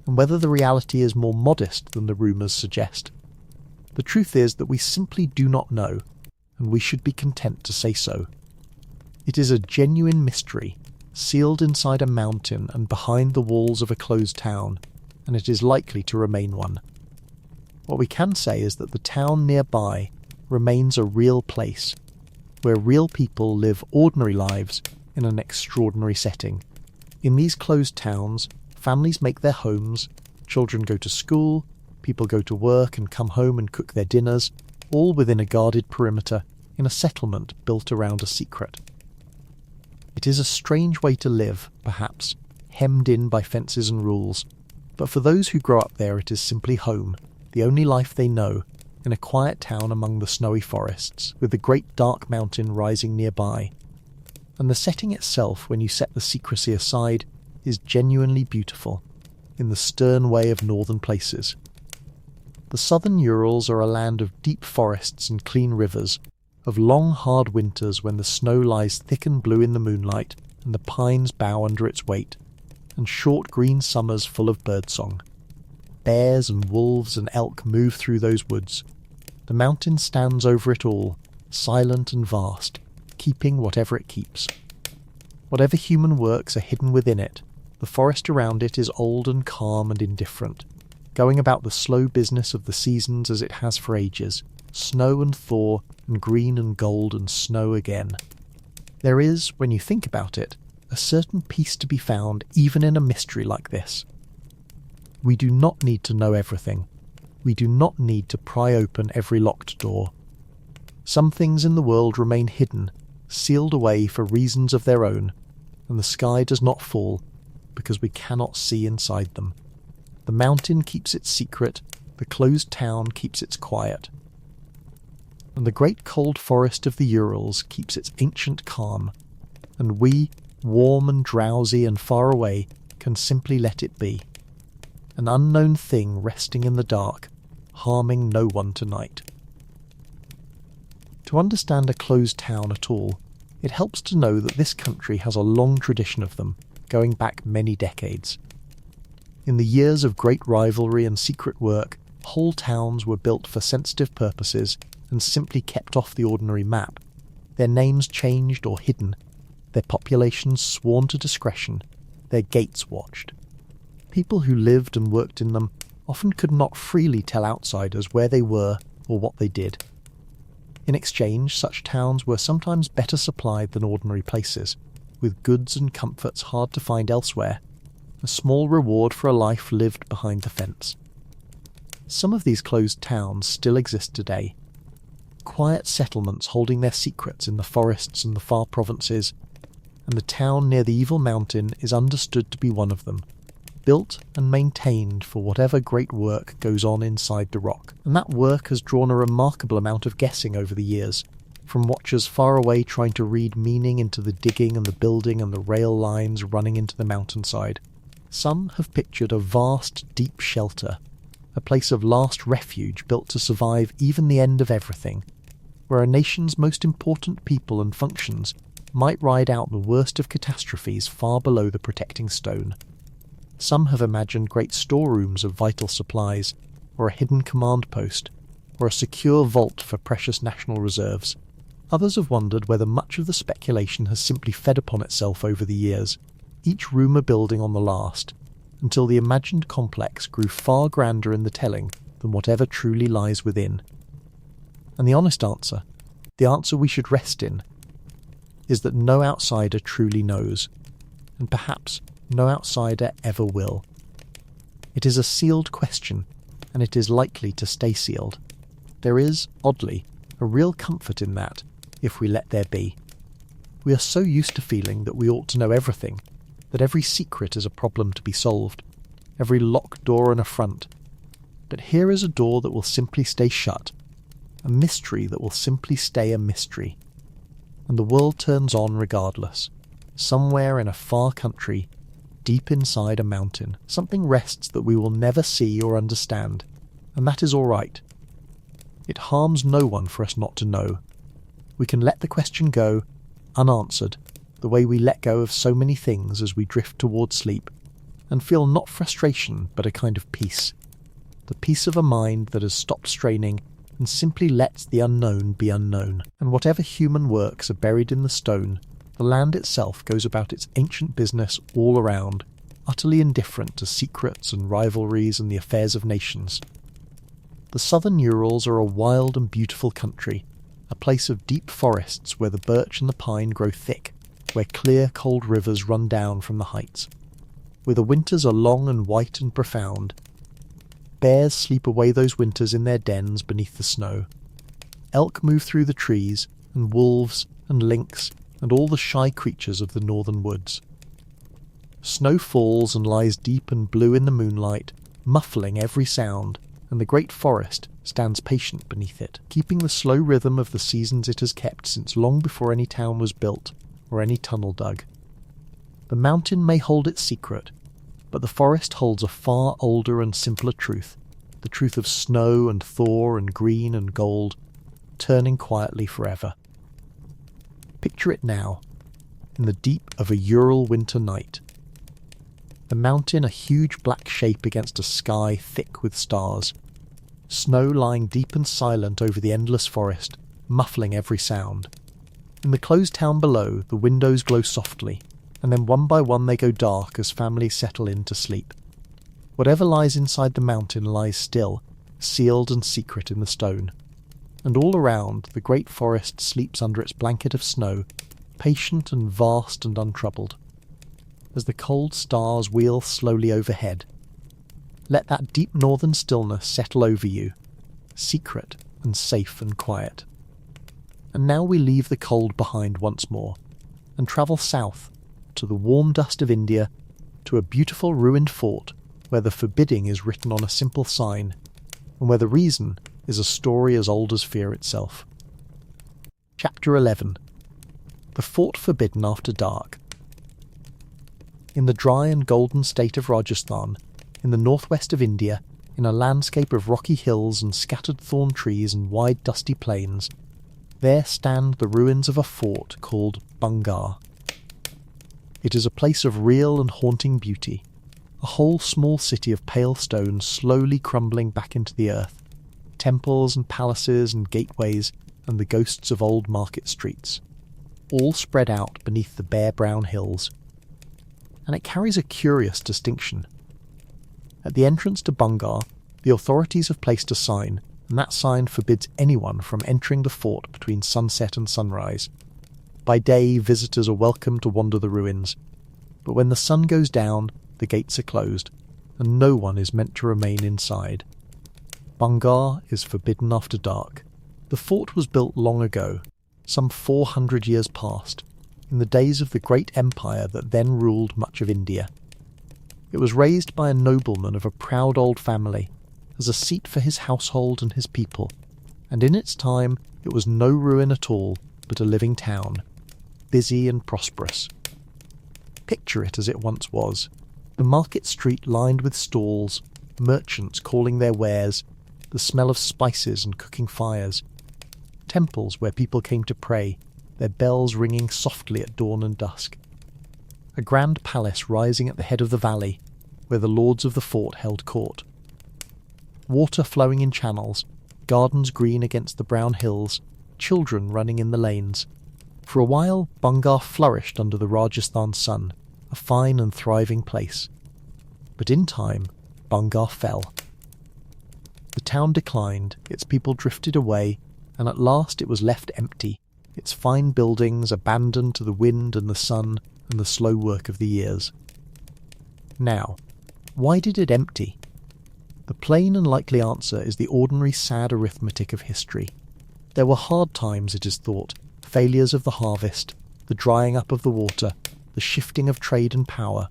and whether the reality is more modest than the rumours suggest. The truth is that we simply do not know, and we should be content to say so. It is a genuine mystery, sealed inside a mountain and behind the walls of a closed town, and it is likely to remain one. What we can say is that the town nearby remains a real place, where real people live ordinary lives in an extraordinary setting. In these closed towns, families make their homes, children go to school, people go to work and come home and cook their dinners, all within a guarded perimeter in a settlement built around a secret. It is a strange way to live, perhaps, hemmed in by fences and rules, but for those who grow up there it is simply home, the only life they know, in a quiet town among the snowy forests, with the great dark mountain rising nearby. And the setting itself, when you set the secrecy aside, is genuinely beautiful, in the stern way of northern places. The southern Urals are a land of deep forests and clean rivers, of long hard winters when the snow lies thick and blue in the moonlight and the pines bow under its weight, and short green summers full of birdsong. Bears and wolves and elk move through those woods. The mountain stands over it all, silent and vast, keeping whatever it keeps. Whatever human works are hidden within it, the forest around it is old and calm and indifferent, going about the slow business of the seasons as it has for ages, snow and thaw, and green and gold and snow again. There is, when you think about it, a certain peace to be found even in a mystery like this. We do not need to know everything. We do not need to pry open every locked door. Some things in the world remain hidden, sealed away for reasons of their own, and the sky does not fall because we cannot see inside them. The mountain keeps its secret, the closed town keeps its quiet. And the great cold forest of the Urals keeps its ancient calm, and we, warm and drowsy and far away, can simply let it be. An unknown thing resting in the dark, harming no one tonight. To understand a closed town at all, it helps to know that this country has a long tradition of them, going back many decades. In the years of great rivalry and secret work, whole towns were built for sensitive purposes and simply kept off the ordinary map, their names changed or hidden, their populations sworn to discretion, their gates watched. People who lived and worked in them often could not freely tell outsiders where they were or what they did. In exchange, such towns were sometimes better supplied than ordinary places, with goods and comforts hard to find elsewhere, a small reward for a life lived behind the fence. Some of these closed towns still exist today. Quiet settlements holding their secrets in the forests and the far provinces, and the town near the evil mountain is understood to be one of them, built and maintained for whatever great work goes on inside the rock. And that work has drawn a remarkable amount of guessing over the years, from watchers far away trying to read meaning into the digging and the building and the rail lines running into the mountainside. Some have pictured a vast, deep shelter, a place of last refuge built to survive even the end of everything, where a nation's most important people and functions might ride out the worst of catastrophes far below the protecting stone. Some have imagined great storerooms of vital supplies, or a hidden command post, or a secure vault for precious national reserves. Others have wondered whether much of the speculation has simply fed upon itself over the years, each rumour building on the last, until the imagined complex grew far grander in the telling than whatever truly lies within. And the honest answer, the answer we should rest in, is that no outsider truly knows, and perhaps no outsider ever will. It is a sealed question, and it is likely to stay sealed. There is, oddly, a real comfort in that, if we let there be. We are so used to feeling that we ought to know everything, that every secret is a problem to be solved, every locked door an affront. But here is a door that will simply stay shut, a mystery that will simply stay a mystery. And the world turns on regardless. Somewhere in a far country, deep inside a mountain, something rests that we will never see or understand, and that is all right. It harms no one for us not to know. We can let the question go, unanswered, the way we let go of so many things as we drift towards sleep, and feel not frustration but a kind of peace. The peace of a mind that has stopped straining and simply lets the unknown be unknown. And whatever human works are buried in the stone, the land itself goes about its ancient business all around, utterly indifferent to secrets and rivalries and the affairs of nations. The southern Urals are a wild and beautiful country, a place of deep forests where the birch and the pine grow thick, where clear cold rivers run down from the heights, where the winters are long and white and profound. Bears sleep away those winters in their dens beneath the snow. Elk move through the trees, and wolves and lynx and all the shy creatures of the northern woods. Snow falls and lies deep and blue in the moonlight, muffling every sound, and the great forest stands patient beneath it, keeping the slow rhythm of the seasons it has kept since long before any town was built or any tunnel dug. The mountain may hold its secret, but the forest holds a far older and simpler truth, the truth of snow and thaw and green and gold, turning quietly forever. Picture it now, in the deep of a Ural winter night. The mountain a huge black shape against a sky thick with stars. Snow lying deep and silent over the endless forest, muffling every sound. In the closed town below, the windows glow softly, and then one by one they go dark as families settle in to sleep. Whatever lies inside the mountain lies still, sealed and secret in the stone. And all around, the great forest sleeps under its blanket of snow, patient and vast and untroubled. As the cold stars wheel slowly overhead, let that deep northern stillness settle over you, secret and safe and quiet. And now we leave the cold behind once more, and travel south, to the warm dust of India, to a beautiful ruined fort where the forbidding is written on a simple sign, and where the reason is a story as old as fear itself. Chapter 11. The Fort Forbidden After Dark. In the dry and golden state of Rajasthan, in the northwest of India, in a landscape of rocky hills and scattered thorn trees and wide dusty plains, there stand the ruins of a fort called Bhangarh. It is a place of real and haunting beauty, a whole small city of pale stone slowly crumbling back into the earth, temples and palaces and gateways and the ghosts of old market streets, all spread out beneath the bare brown hills. And it carries a curious distinction. At the entrance to Bhangarh, the authorities have placed a sign, and that sign forbids anyone from entering the fort between sunset and sunrise. By day, visitors are welcome to wander the ruins, but when the sun goes down, the gates are closed, and no one is meant to remain inside. Bhangarh is forbidden after dark. The fort was built long ago, some 400 years past, in the days of the great empire that then ruled much of India. It was raised by a nobleman of a proud old family, as a seat for his household and his people, and in its time it was no ruin at all, but a living town, busy and prosperous. Picture it as it once was, the market street lined with stalls, merchants calling their wares, the smell of spices and cooking fires, temples where people came to pray, their bells ringing softly at dawn and dusk. A grand palace rising at the head of the valley, where the lords of the fort held court. Water flowing in channels, gardens green against the brown hills, children running in the lanes. For a while, Bhangarh flourished under the Rajasthan sun, a fine and thriving place. But in time, Bhangarh fell. The town declined, its people drifted away, and at last it was left empty, its fine buildings abandoned to the wind and the sun and the slow work of the years. Now, why did it empty? The plain and likely answer is the ordinary sad arithmetic of history. There were hard times, it is thought, failures of the harvest, the drying up of the water, the shifting of trade and power,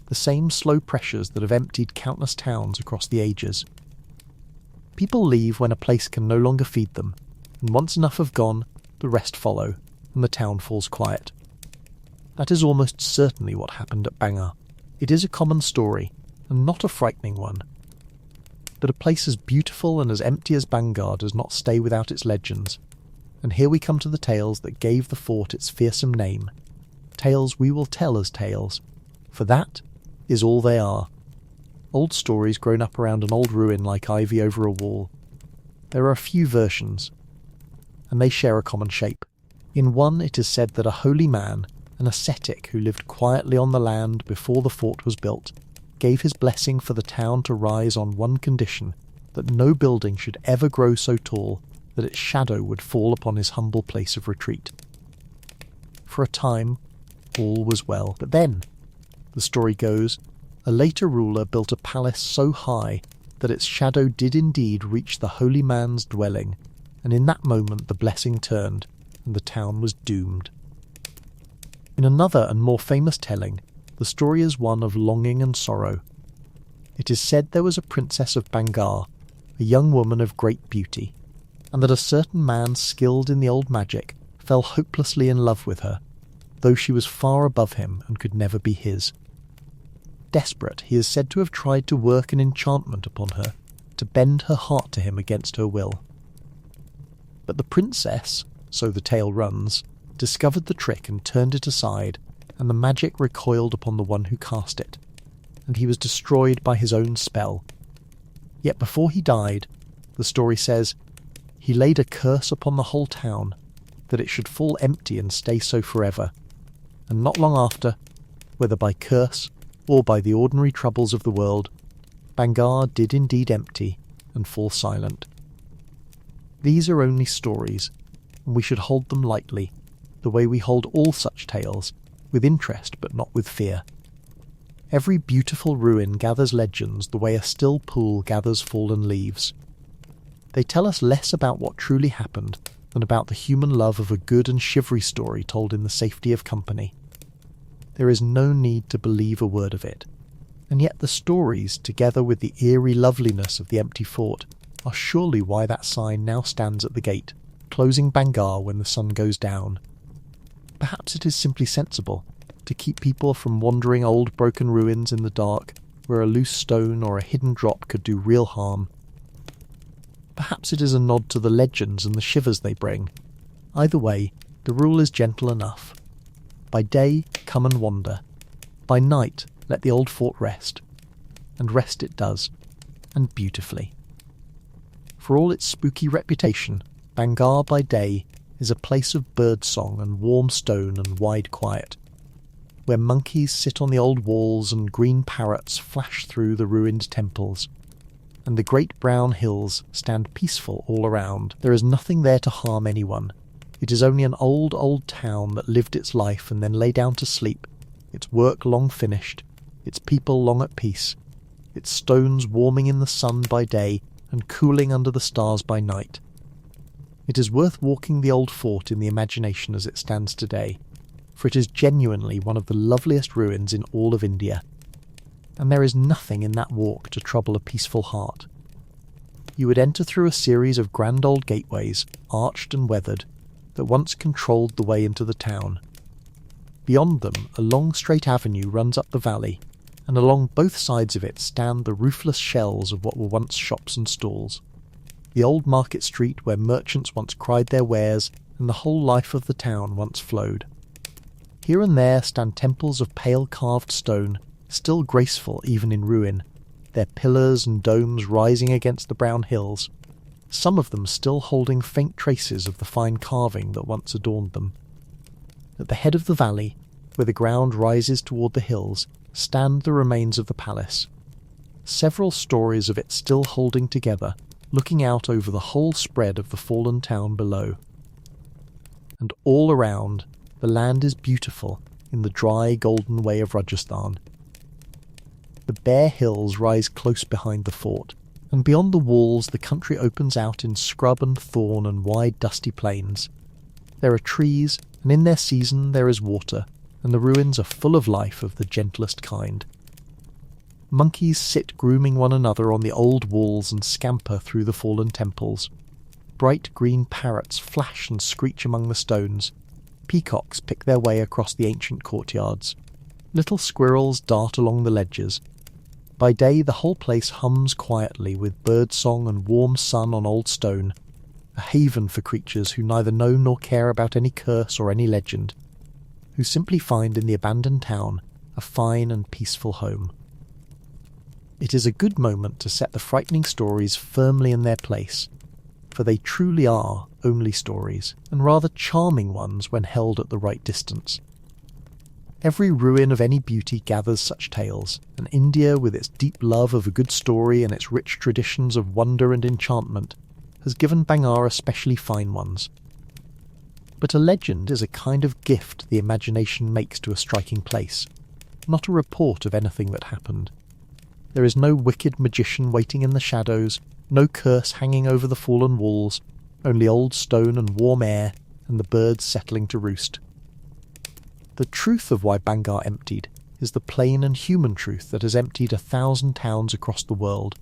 the same slow pressures that have emptied countless towns across the ages. People leave when a place can no longer feed them, and once enough have gone, the rest follow, and the town falls quiet. That is almost certainly what happened at Bhangarh. It is a common story, and not a frightening one. But a place as beautiful and as empty as Bhangarh does not stay without its legends. And here we come to the tales that gave the fort its fearsome name. Tales we will tell as tales, for that is all they are. Old stories grown up around an old ruin like ivy over a wall. There are a few versions, and they share a common shape. In one it is said that a holy man, an ascetic who lived quietly on the land before the fort was built, gave his blessing for the town to rise on one condition, that no building should ever grow so tall that its shadow would fall upon his humble place of retreat. For a time, all was well, but then, the story goes, a later ruler built a palace so high that its shadow did indeed reach the holy man's dwelling, and in that moment the blessing turned, and the town was doomed. In another and more famous telling, the story is one of longing and sorrow. It is said there was a princess of Bhangarh, a young woman of great beauty, and that a certain man skilled in the old magic fell hopelessly in love with her, though she was far above him and could never be his. Desperate, he is said to have tried to work an enchantment upon her, to bend her heart to him against her will. But the princess, so the tale runs, discovered the trick and turned it aside, and the magic recoiled upon the one who cast it, and he was destroyed by his own spell. Yet before he died, the story says, he laid a curse upon the whole town, that it should fall empty and stay so forever, and not long after, whether by curse or by the ordinary troubles of the world, Bhangarh did indeed empty and fall silent. These are only stories, and we should hold them lightly, the way we hold all such tales, with interest but not with fear. Every beautiful ruin gathers legends the way a still pool gathers fallen leaves. They tell us less about what truly happened than about the human love of a good and shivery story told in the safety of company. There is no need to believe a word of it, and yet the stories, together with the eerie loveliness of the empty fort, are surely why that sign now stands at the gate, closing Bhangarh when the sun goes down. Perhaps it is simply sensible to keep people from wandering old broken ruins in the dark where a loose stone or a hidden drop could do real harm. Perhaps it is a nod to the legends and the shivers they bring. Either way, the rule is gentle enough. By day, come and wander. By night, let the old fort rest. And rest it does, and beautifully. For all its spooky reputation, Bhangarh by day is a place of birdsong and warm stone and wide quiet, where monkeys sit on the old walls and green parrots flash through the ruined temples, and the great brown hills stand peaceful all around. There is nothing there to harm anyone. It is only an old, old town that lived its life and then lay down to sleep, its work long finished, its people long at peace, its stones warming in the sun by day and cooling under the stars by night. It is worth walking the old fort in the imagination as it stands today, for it is genuinely one of the loveliest ruins in all of India, and there is nothing in that walk to trouble a peaceful heart. You would enter through a series of grand old gateways, arched and weathered, that once controlled the way into the town. Beyond them, a long straight avenue runs up the valley, and along both sides of it stand the roofless shells of what were once shops and stalls. The old market street where merchants once cried their wares and the whole life of the town once flowed. Here and there stand temples of pale carved stone, still graceful even in ruin, their pillars and domes rising against the brown hills, some of them still holding faint traces of the fine carving that once adorned them. At the head of the valley, where the ground rises toward the hills, stand the remains of the palace, several stories of it still holding together, looking out over the whole spread of the fallen town below. And all around, the land is beautiful in the dry, golden way of Rajasthan. The bare hills rise close behind the fort, and beyond the walls the country opens out in scrub and thorn and wide dusty plains. There are trees, and in their season there is water, and the ruins are full of life of the gentlest kind. Monkeys sit grooming one another on the old walls and scamper through the fallen temples. Bright green parrots flash and screech among the stones. Peacocks pick their way across the ancient courtyards. Little squirrels dart along the ledges. By day the whole place hums quietly with birdsong and warm sun on old stone, a haven for creatures who neither know nor care about any curse or any legend, who simply find in the abandoned town a fine and peaceful home. It is a good moment to set the frightening stories firmly in their place, for they truly are only stories, and rather charming ones when held at the right distance. Every ruin of any beauty gathers such tales, and India, with its deep love of a good story and its rich traditions of wonder and enchantment, has given Bhangarh especially fine ones. But a legend is a kind of gift the imagination makes to a striking place, not a report of anything that happened. There is no wicked magician waiting in the shadows, no curse hanging over the fallen walls, only old stone and warm air, and the birds settling to roost. The truth of why Bhangarh emptied is the plain and human truth that has emptied 1,000 towns across the world,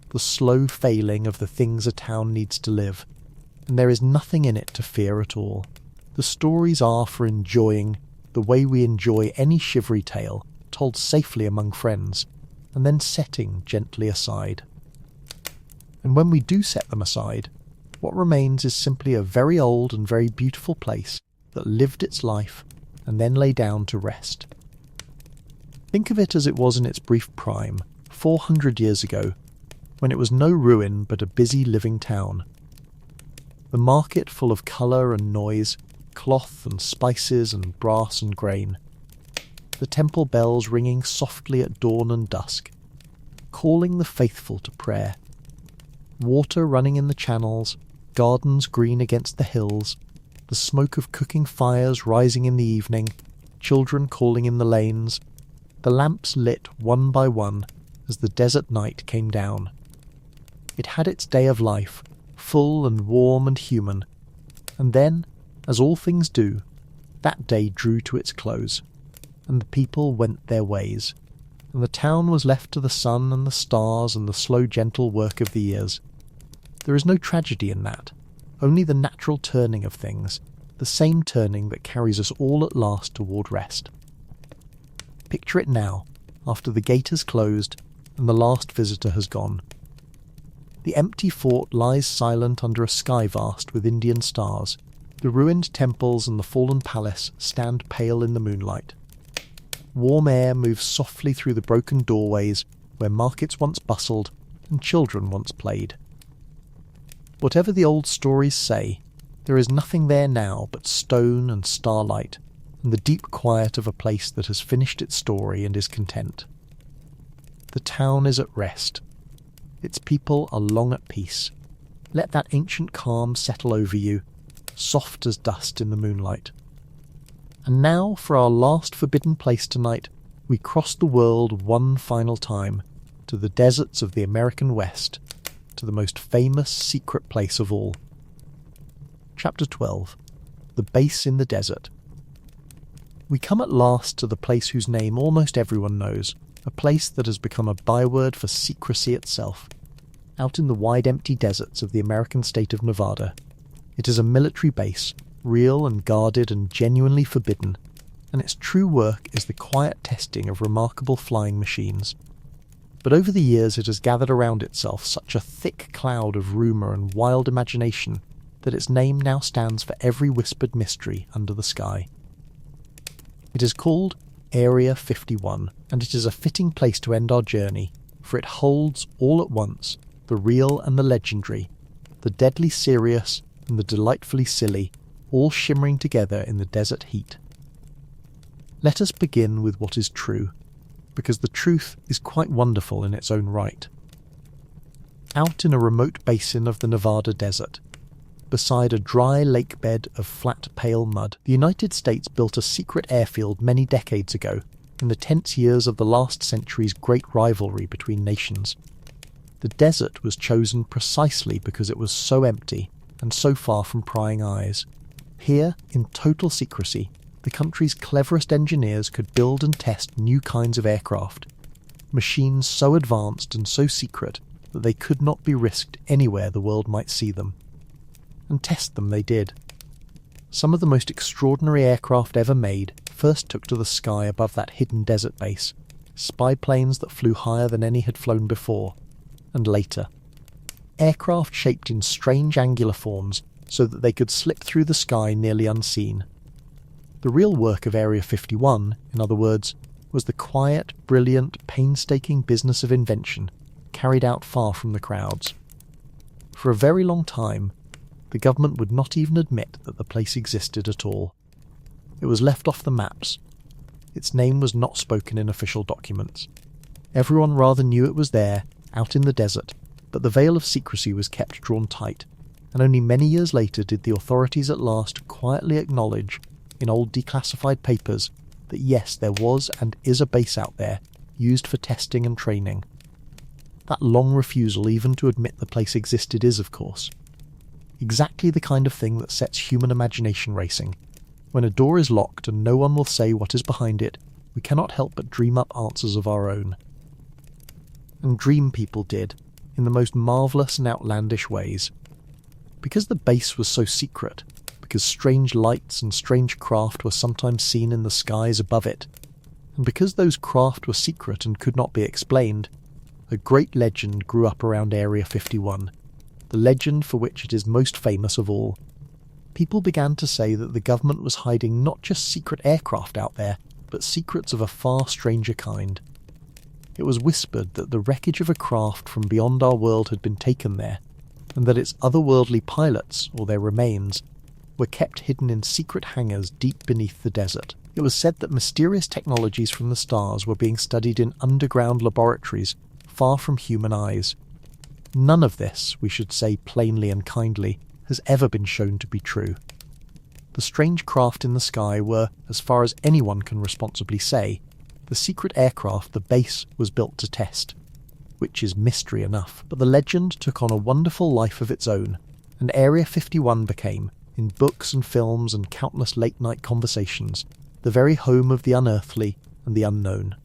the slow failing of the things a town needs to live, and there is nothing in it to fear at all. The stories are for enjoying the way we enjoy any shivery tale, told safely among friends, and then setting gently aside. And when we do set them aside, what remains is simply a very old and very beautiful place that lived its life and then lay down to rest. Think of it as it was in its brief prime, 400 years ago, when it was no ruin but a busy living town. The market full of colour and noise, cloth and spices and brass and grain. The temple bells ringing softly at dawn and dusk, calling the faithful to prayer. Water running in the channels, gardens green against the hills, the smoke of cooking fires rising in the evening, children calling in the lanes, the lamps lit one by one as the desert night came down. It had its day of life, full and warm and human, and then, as all things do, that day drew to its close, and the people went their ways, and the town was left to the sun and the stars and the slow gentle work of the years. There is no tragedy in that, only the natural turning of things, the same turning that carries us all at last toward rest. Picture it now, after the gate has closed and the last visitor has gone. The empty fort lies silent under a sky vast with Indian stars. The ruined temples and the fallen palace stand pale in the moonlight. Warm air moves softly through the broken doorways where markets once bustled and children once played. Whatever the old stories say, there is nothing there now but stone and starlight, and the deep quiet of a place that has finished its story and is content. The town is at rest. Its people are long at peace. Let that ancient calm settle over you, soft as dust in the moonlight. And now, for our last forbidden place tonight, we cross the world one final time, to the deserts of the American West, to the most famous secret place of all. Chapter 12. The Base in the Desert. We come at last to the place whose name almost everyone knows, a place that has become a byword for secrecy itself. Out in the wide empty deserts of the American state of Nevada. It is a military base, real and guarded and genuinely forbidden, and its true work is the quiet testing of remarkable flying machines. But over the years it has gathered around itself such a thick cloud of rumour and wild imagination that its name now stands for every whispered mystery under the sky. It is called Area 51, and it is a fitting place to end our journey, for it holds all at once the real and the legendary, the deadly serious and the delightfully silly, all shimmering together in the desert heat. Let us begin with what is true, because the truth is quite wonderful in its own right. Out in a remote basin of the Nevada desert, beside a dry lake bed of flat pale mud, the United States built a secret airfield many decades ago, in the tense years of the last century's great rivalry between nations. The desert was chosen precisely because it was so empty and so far from prying eyes. Here, in total secrecy, the country's cleverest engineers could build and test new kinds of aircraft, machines so advanced and so secret that they could not be risked anywhere the world might see them. And test them they did. Some of the most extraordinary aircraft ever made first took to the sky above that hidden desert base, spy planes that flew higher than any had flown before, and later, aircraft shaped in strange angular forms so that they could slip through the sky nearly unseen. The real work of Area 51, in other words, was the quiet, brilliant, painstaking business of invention carried out far from the crowds. For a very long time, the government would not even admit that the place existed at all. It was left off the maps. Its name was not spoken in official documents. Everyone rather knew it was there, out in the desert, but the veil of secrecy was kept drawn tight, and only many years later did the authorities at last quietly acknowledge, in old declassified papers, that yes, there was and is a base out there, used for testing and training. That long refusal even to admit the place existed is, of course, exactly the kind of thing that sets human imagination racing. When a door is locked and no one will say what is behind it, we cannot help but dream up answers of our own. And dream people did, in the most marvellous and outlandish ways. Because the base was so secret, because strange lights and strange craft were sometimes seen in the skies above it, and because those craft were secret and could not be explained, a great legend grew up around Area 51, the legend for which it is most famous of all. People began to say that the government was hiding not just secret aircraft out there, but secrets of a far stranger kind. It was whispered that the wreckage of a craft from beyond our world had been taken there, and that its otherworldly pilots, or their remains, were kept hidden in secret hangars deep beneath the desert. It was said that mysterious technologies from the stars were being studied in underground laboratories far from human eyes. None of this, we should say plainly and kindly, has ever been shown to be true. The strange craft in the sky were, as far as anyone can responsibly say, the secret aircraft the base was built to test, which is mystery enough. But the legend took on a wonderful life of its own, and Area 51 became, in books and films and countless late-night conversations, the very home of the unearthly and the unknown.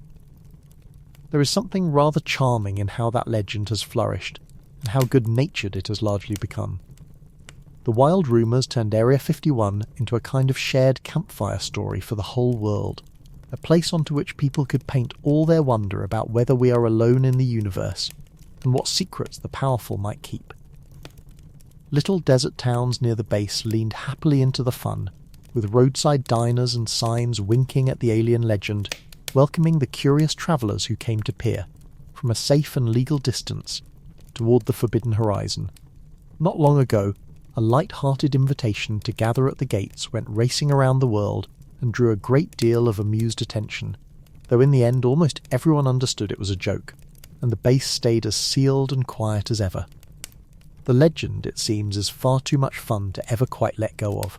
There is something rather charming in how that legend has flourished, and how good-natured it has largely become. The wild rumours turned Area 51 into a kind of shared campfire story for the whole world, a place onto which people could paint all their wonder about whether we are alone in the universe, and what secrets the powerful might keep. Little desert towns near the base leaned happily into the fun, with roadside diners and signs winking at the alien legend, welcoming the curious travellers who came to peer, from a safe and legal distance, toward the forbidden horizon. Not long ago, a light-hearted invitation to gather at the gates went racing around the world and drew a great deal of amused attention, though in the end almost everyone understood it was a joke, and the base stayed as sealed and quiet as ever. The legend, it seems, is far too much fun to ever quite let go of.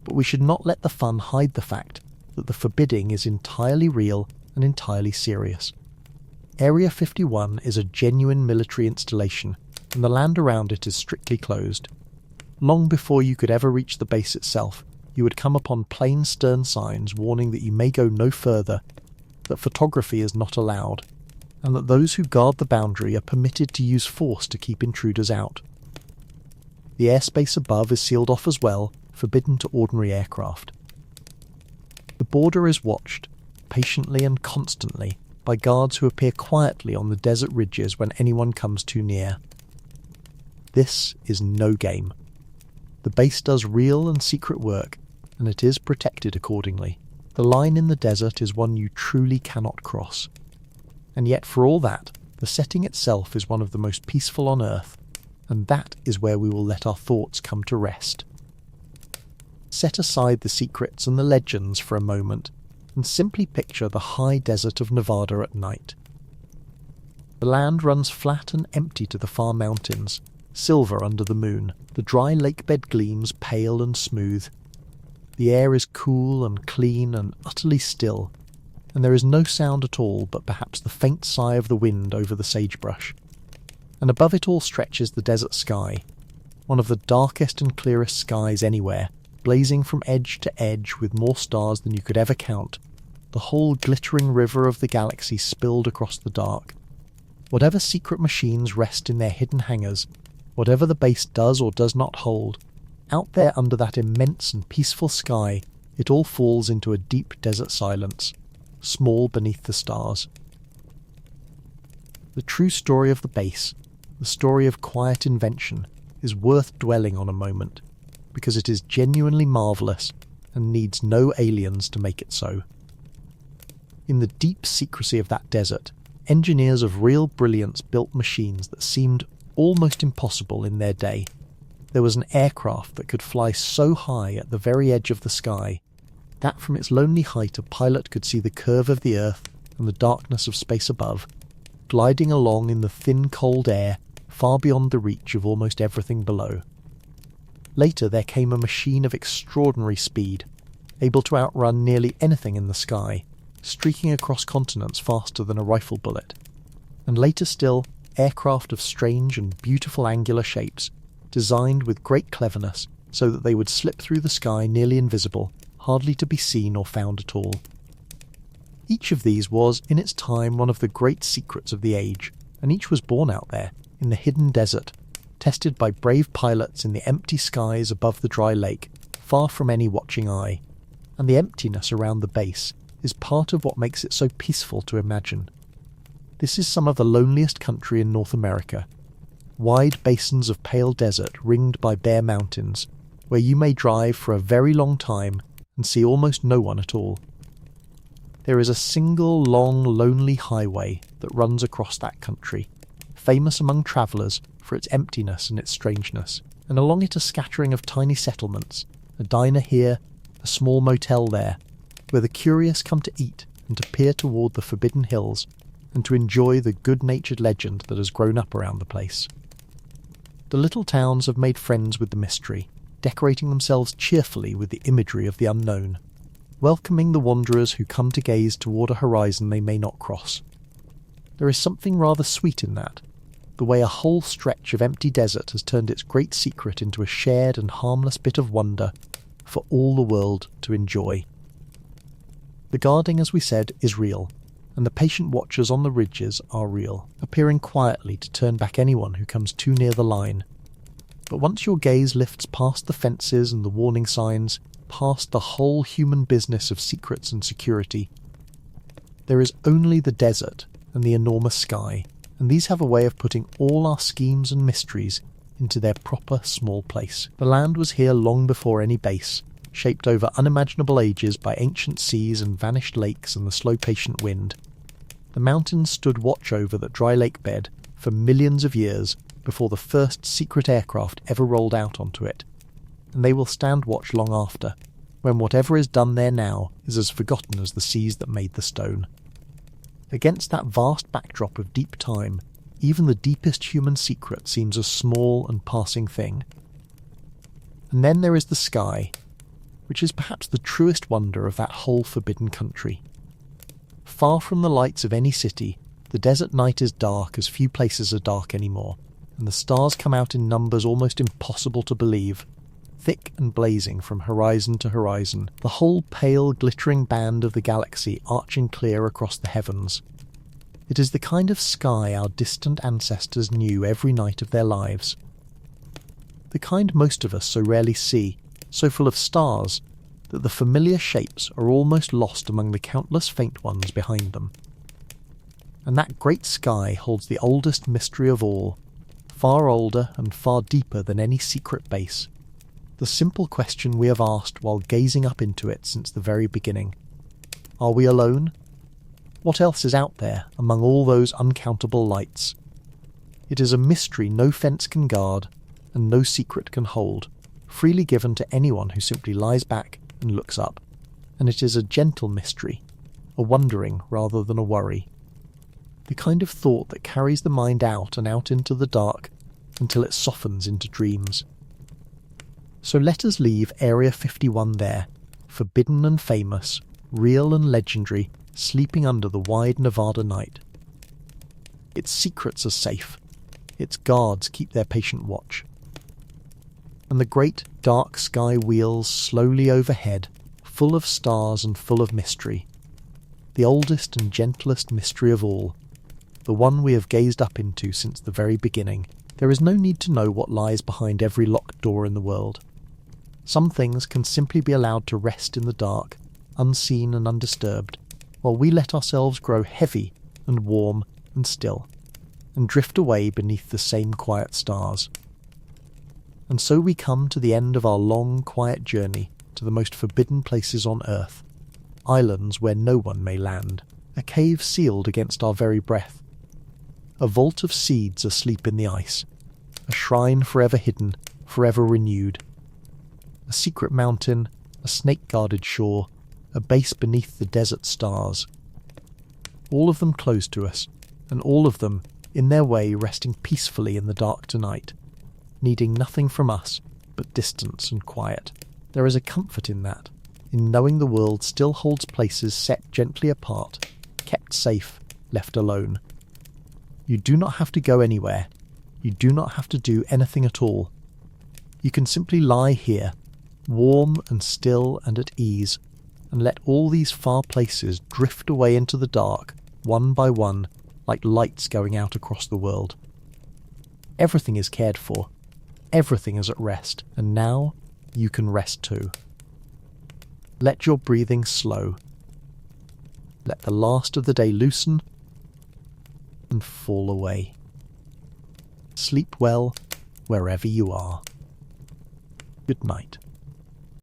But we should not let the fun hide the fact that the forbidding is entirely real and entirely serious. Area 51 is a genuine military installation, and the land around it is strictly closed. Long before you could ever reach the base itself, you would come upon plain stern signs warning that you may go no further, that photography is not allowed, and that those who guard the boundary are permitted to use force to keep intruders out. The airspace above is sealed off as well, forbidden to ordinary aircraft. The border is watched, patiently and constantly, by guards who appear quietly on the desert ridges when anyone comes too near. This is no game. The base does real and secret work, and it is protected accordingly. The line in the desert is one you truly cannot cross. And yet for all that, the setting itself is one of the most peaceful on Earth, and that is where we will let our thoughts come to rest. Set aside the secrets and the legends for a moment, and simply picture the high desert of Nevada at night. The land runs flat and empty to the far mountains, silver under the moon. The dry lakebed gleams pale and smooth. The air is cool and clean and utterly still, and there is no sound at all but perhaps the faint sigh of the wind over the sagebrush. And above it all stretches the desert sky, one of the darkest and clearest skies anywhere, blazing from edge to edge with more stars than you could ever count, the whole glittering river of the galaxy spilled across the dark. Whatever secret machines rest in their hidden hangars, whatever the base does or does not hold, out there under that immense and peaceful sky, it all falls into a deep desert silence, small beneath the stars. The true story of the base, the story of quiet invention, is worth dwelling on a moment, because it is genuinely marvellous and needs no aliens to make it so. In the deep secrecy of that desert, engineers of real brilliance built machines that seemed almost impossible in their day. There was an aircraft that could fly so high at the very edge of the sky that from its lonely height a pilot could see the curve of the earth and the darkness of space above, gliding along in the thin cold air far beyond the reach of almost everything below. Later there came a machine of extraordinary speed, able to outrun nearly anything in the sky, streaking across continents faster than a rifle bullet. And later still, aircraft of strange and beautiful angular shapes, designed with great cleverness so that they would slip through the sky nearly invisible, hardly to be seen or found at all. Each of these was, in its time, one of the great secrets of the age, and each was born out there, in the hidden desert, tested by brave pilots in the empty skies above the dry lake, far from any watching eye. And the emptiness around the base is part of what makes it so peaceful to imagine. This is some of the loneliest country in North America. Wide basins of pale desert ringed by bare mountains, where you may drive for a very long time and see almost no one at all. There is a single long lonely highway that runs across that country, famous among travellers for its emptiness and its strangeness, and along it a scattering of tiny settlements, a diner here, a small motel there, where the curious come to eat and to peer toward the forbidden hills and to enjoy the good-natured legend that has grown up around the place. The little towns have made friends with the mystery, decorating themselves cheerfully with the imagery of the unknown, welcoming the wanderers who come to gaze toward a horizon they may not cross. There is something rather sweet in that, the way a whole stretch of empty desert has turned its great secret into a shared and harmless bit of wonder for all the world to enjoy. The guarding, as we said, is real, and the patient watchers on the ridges are real, appearing quietly to turn back anyone who comes too near the line. But once your gaze lifts past the fences and the warning signs, past the whole human business of secrets and security, there is only the desert and the enormous sky, and these have a way of putting all our schemes and mysteries into their proper small place. The land was here long before any base, shaped over unimaginable ages by ancient seas and vanished lakes and the slow patient wind. The mountains stood watch over that dry lake bed for millions of years before the first secret aircraft ever rolled out onto it, and they will stand watch long after, when whatever is done there now is as forgotten as the seas that made the stone. Against that vast backdrop of deep time, even the deepest human secret seems a small and passing thing. And then there is the sky, which is perhaps the truest wonder of that whole forbidden country. Far from the lights of any city, the desert night is dark as few places are dark anymore, and the stars come out in numbers almost impossible to believe, thick and blazing from horizon to horizon, the whole pale glittering band of the galaxy arching clear across the heavens. It is the kind of sky our distant ancestors knew every night of their lives. The kind most of us so rarely see, so full of stars, that the familiar shapes are almost lost among the countless faint ones behind them. And that great sky holds the oldest mystery of all, far older and far deeper than any secret base, the simple question we have asked while gazing up into it since the very beginning. Are we alone? What else is out there among all those uncountable lights? It is a mystery no fence can guard and no secret can hold, freely given to anyone who simply lies back and looks up. And it is a gentle mystery, a wondering rather than a worry. The kind of thought that carries the mind out and out into the dark until it softens into dreams. So let us leave Area 51 there, forbidden and famous, real and legendary, sleeping under the wide Nevada night. Its secrets are safe, its guards keep their patient watch. And the great dark sky wheels slowly overhead, full of stars and full of mystery. The oldest and gentlest mystery of all, the one we have gazed up into since the very beginning. There is no need to know what lies behind every locked door in the world. Some things can simply be allowed to rest in the dark, unseen and undisturbed, while we let ourselves grow heavy and warm and still, and drift away beneath the same quiet stars. And so we come to the end of our long, quiet journey to the most forbidden places on earth, islands where no one may land, a cave sealed against our very breath, a vault of seeds asleep in the ice, a shrine forever hidden, forever renewed, a secret mountain, a snake-guarded shore, a base beneath the desert stars. All of them closed to us, and all of them, in their way, resting peacefully in the dark tonight, needing nothing from us but distance and quiet. There is a comfort in that, in knowing the world still holds places set gently apart, kept safe, left alone. You do not have to go anywhere. You do not have to do anything at all. You can simply lie here, warm and still and at ease, and let all these far places drift away into the dark, one by one, like lights going out across the world. Everything is cared for, everything is at rest, and now you can rest too. Let your breathing slow. Let the last of the day loosen and fall away. Sleep well wherever you are. Good night.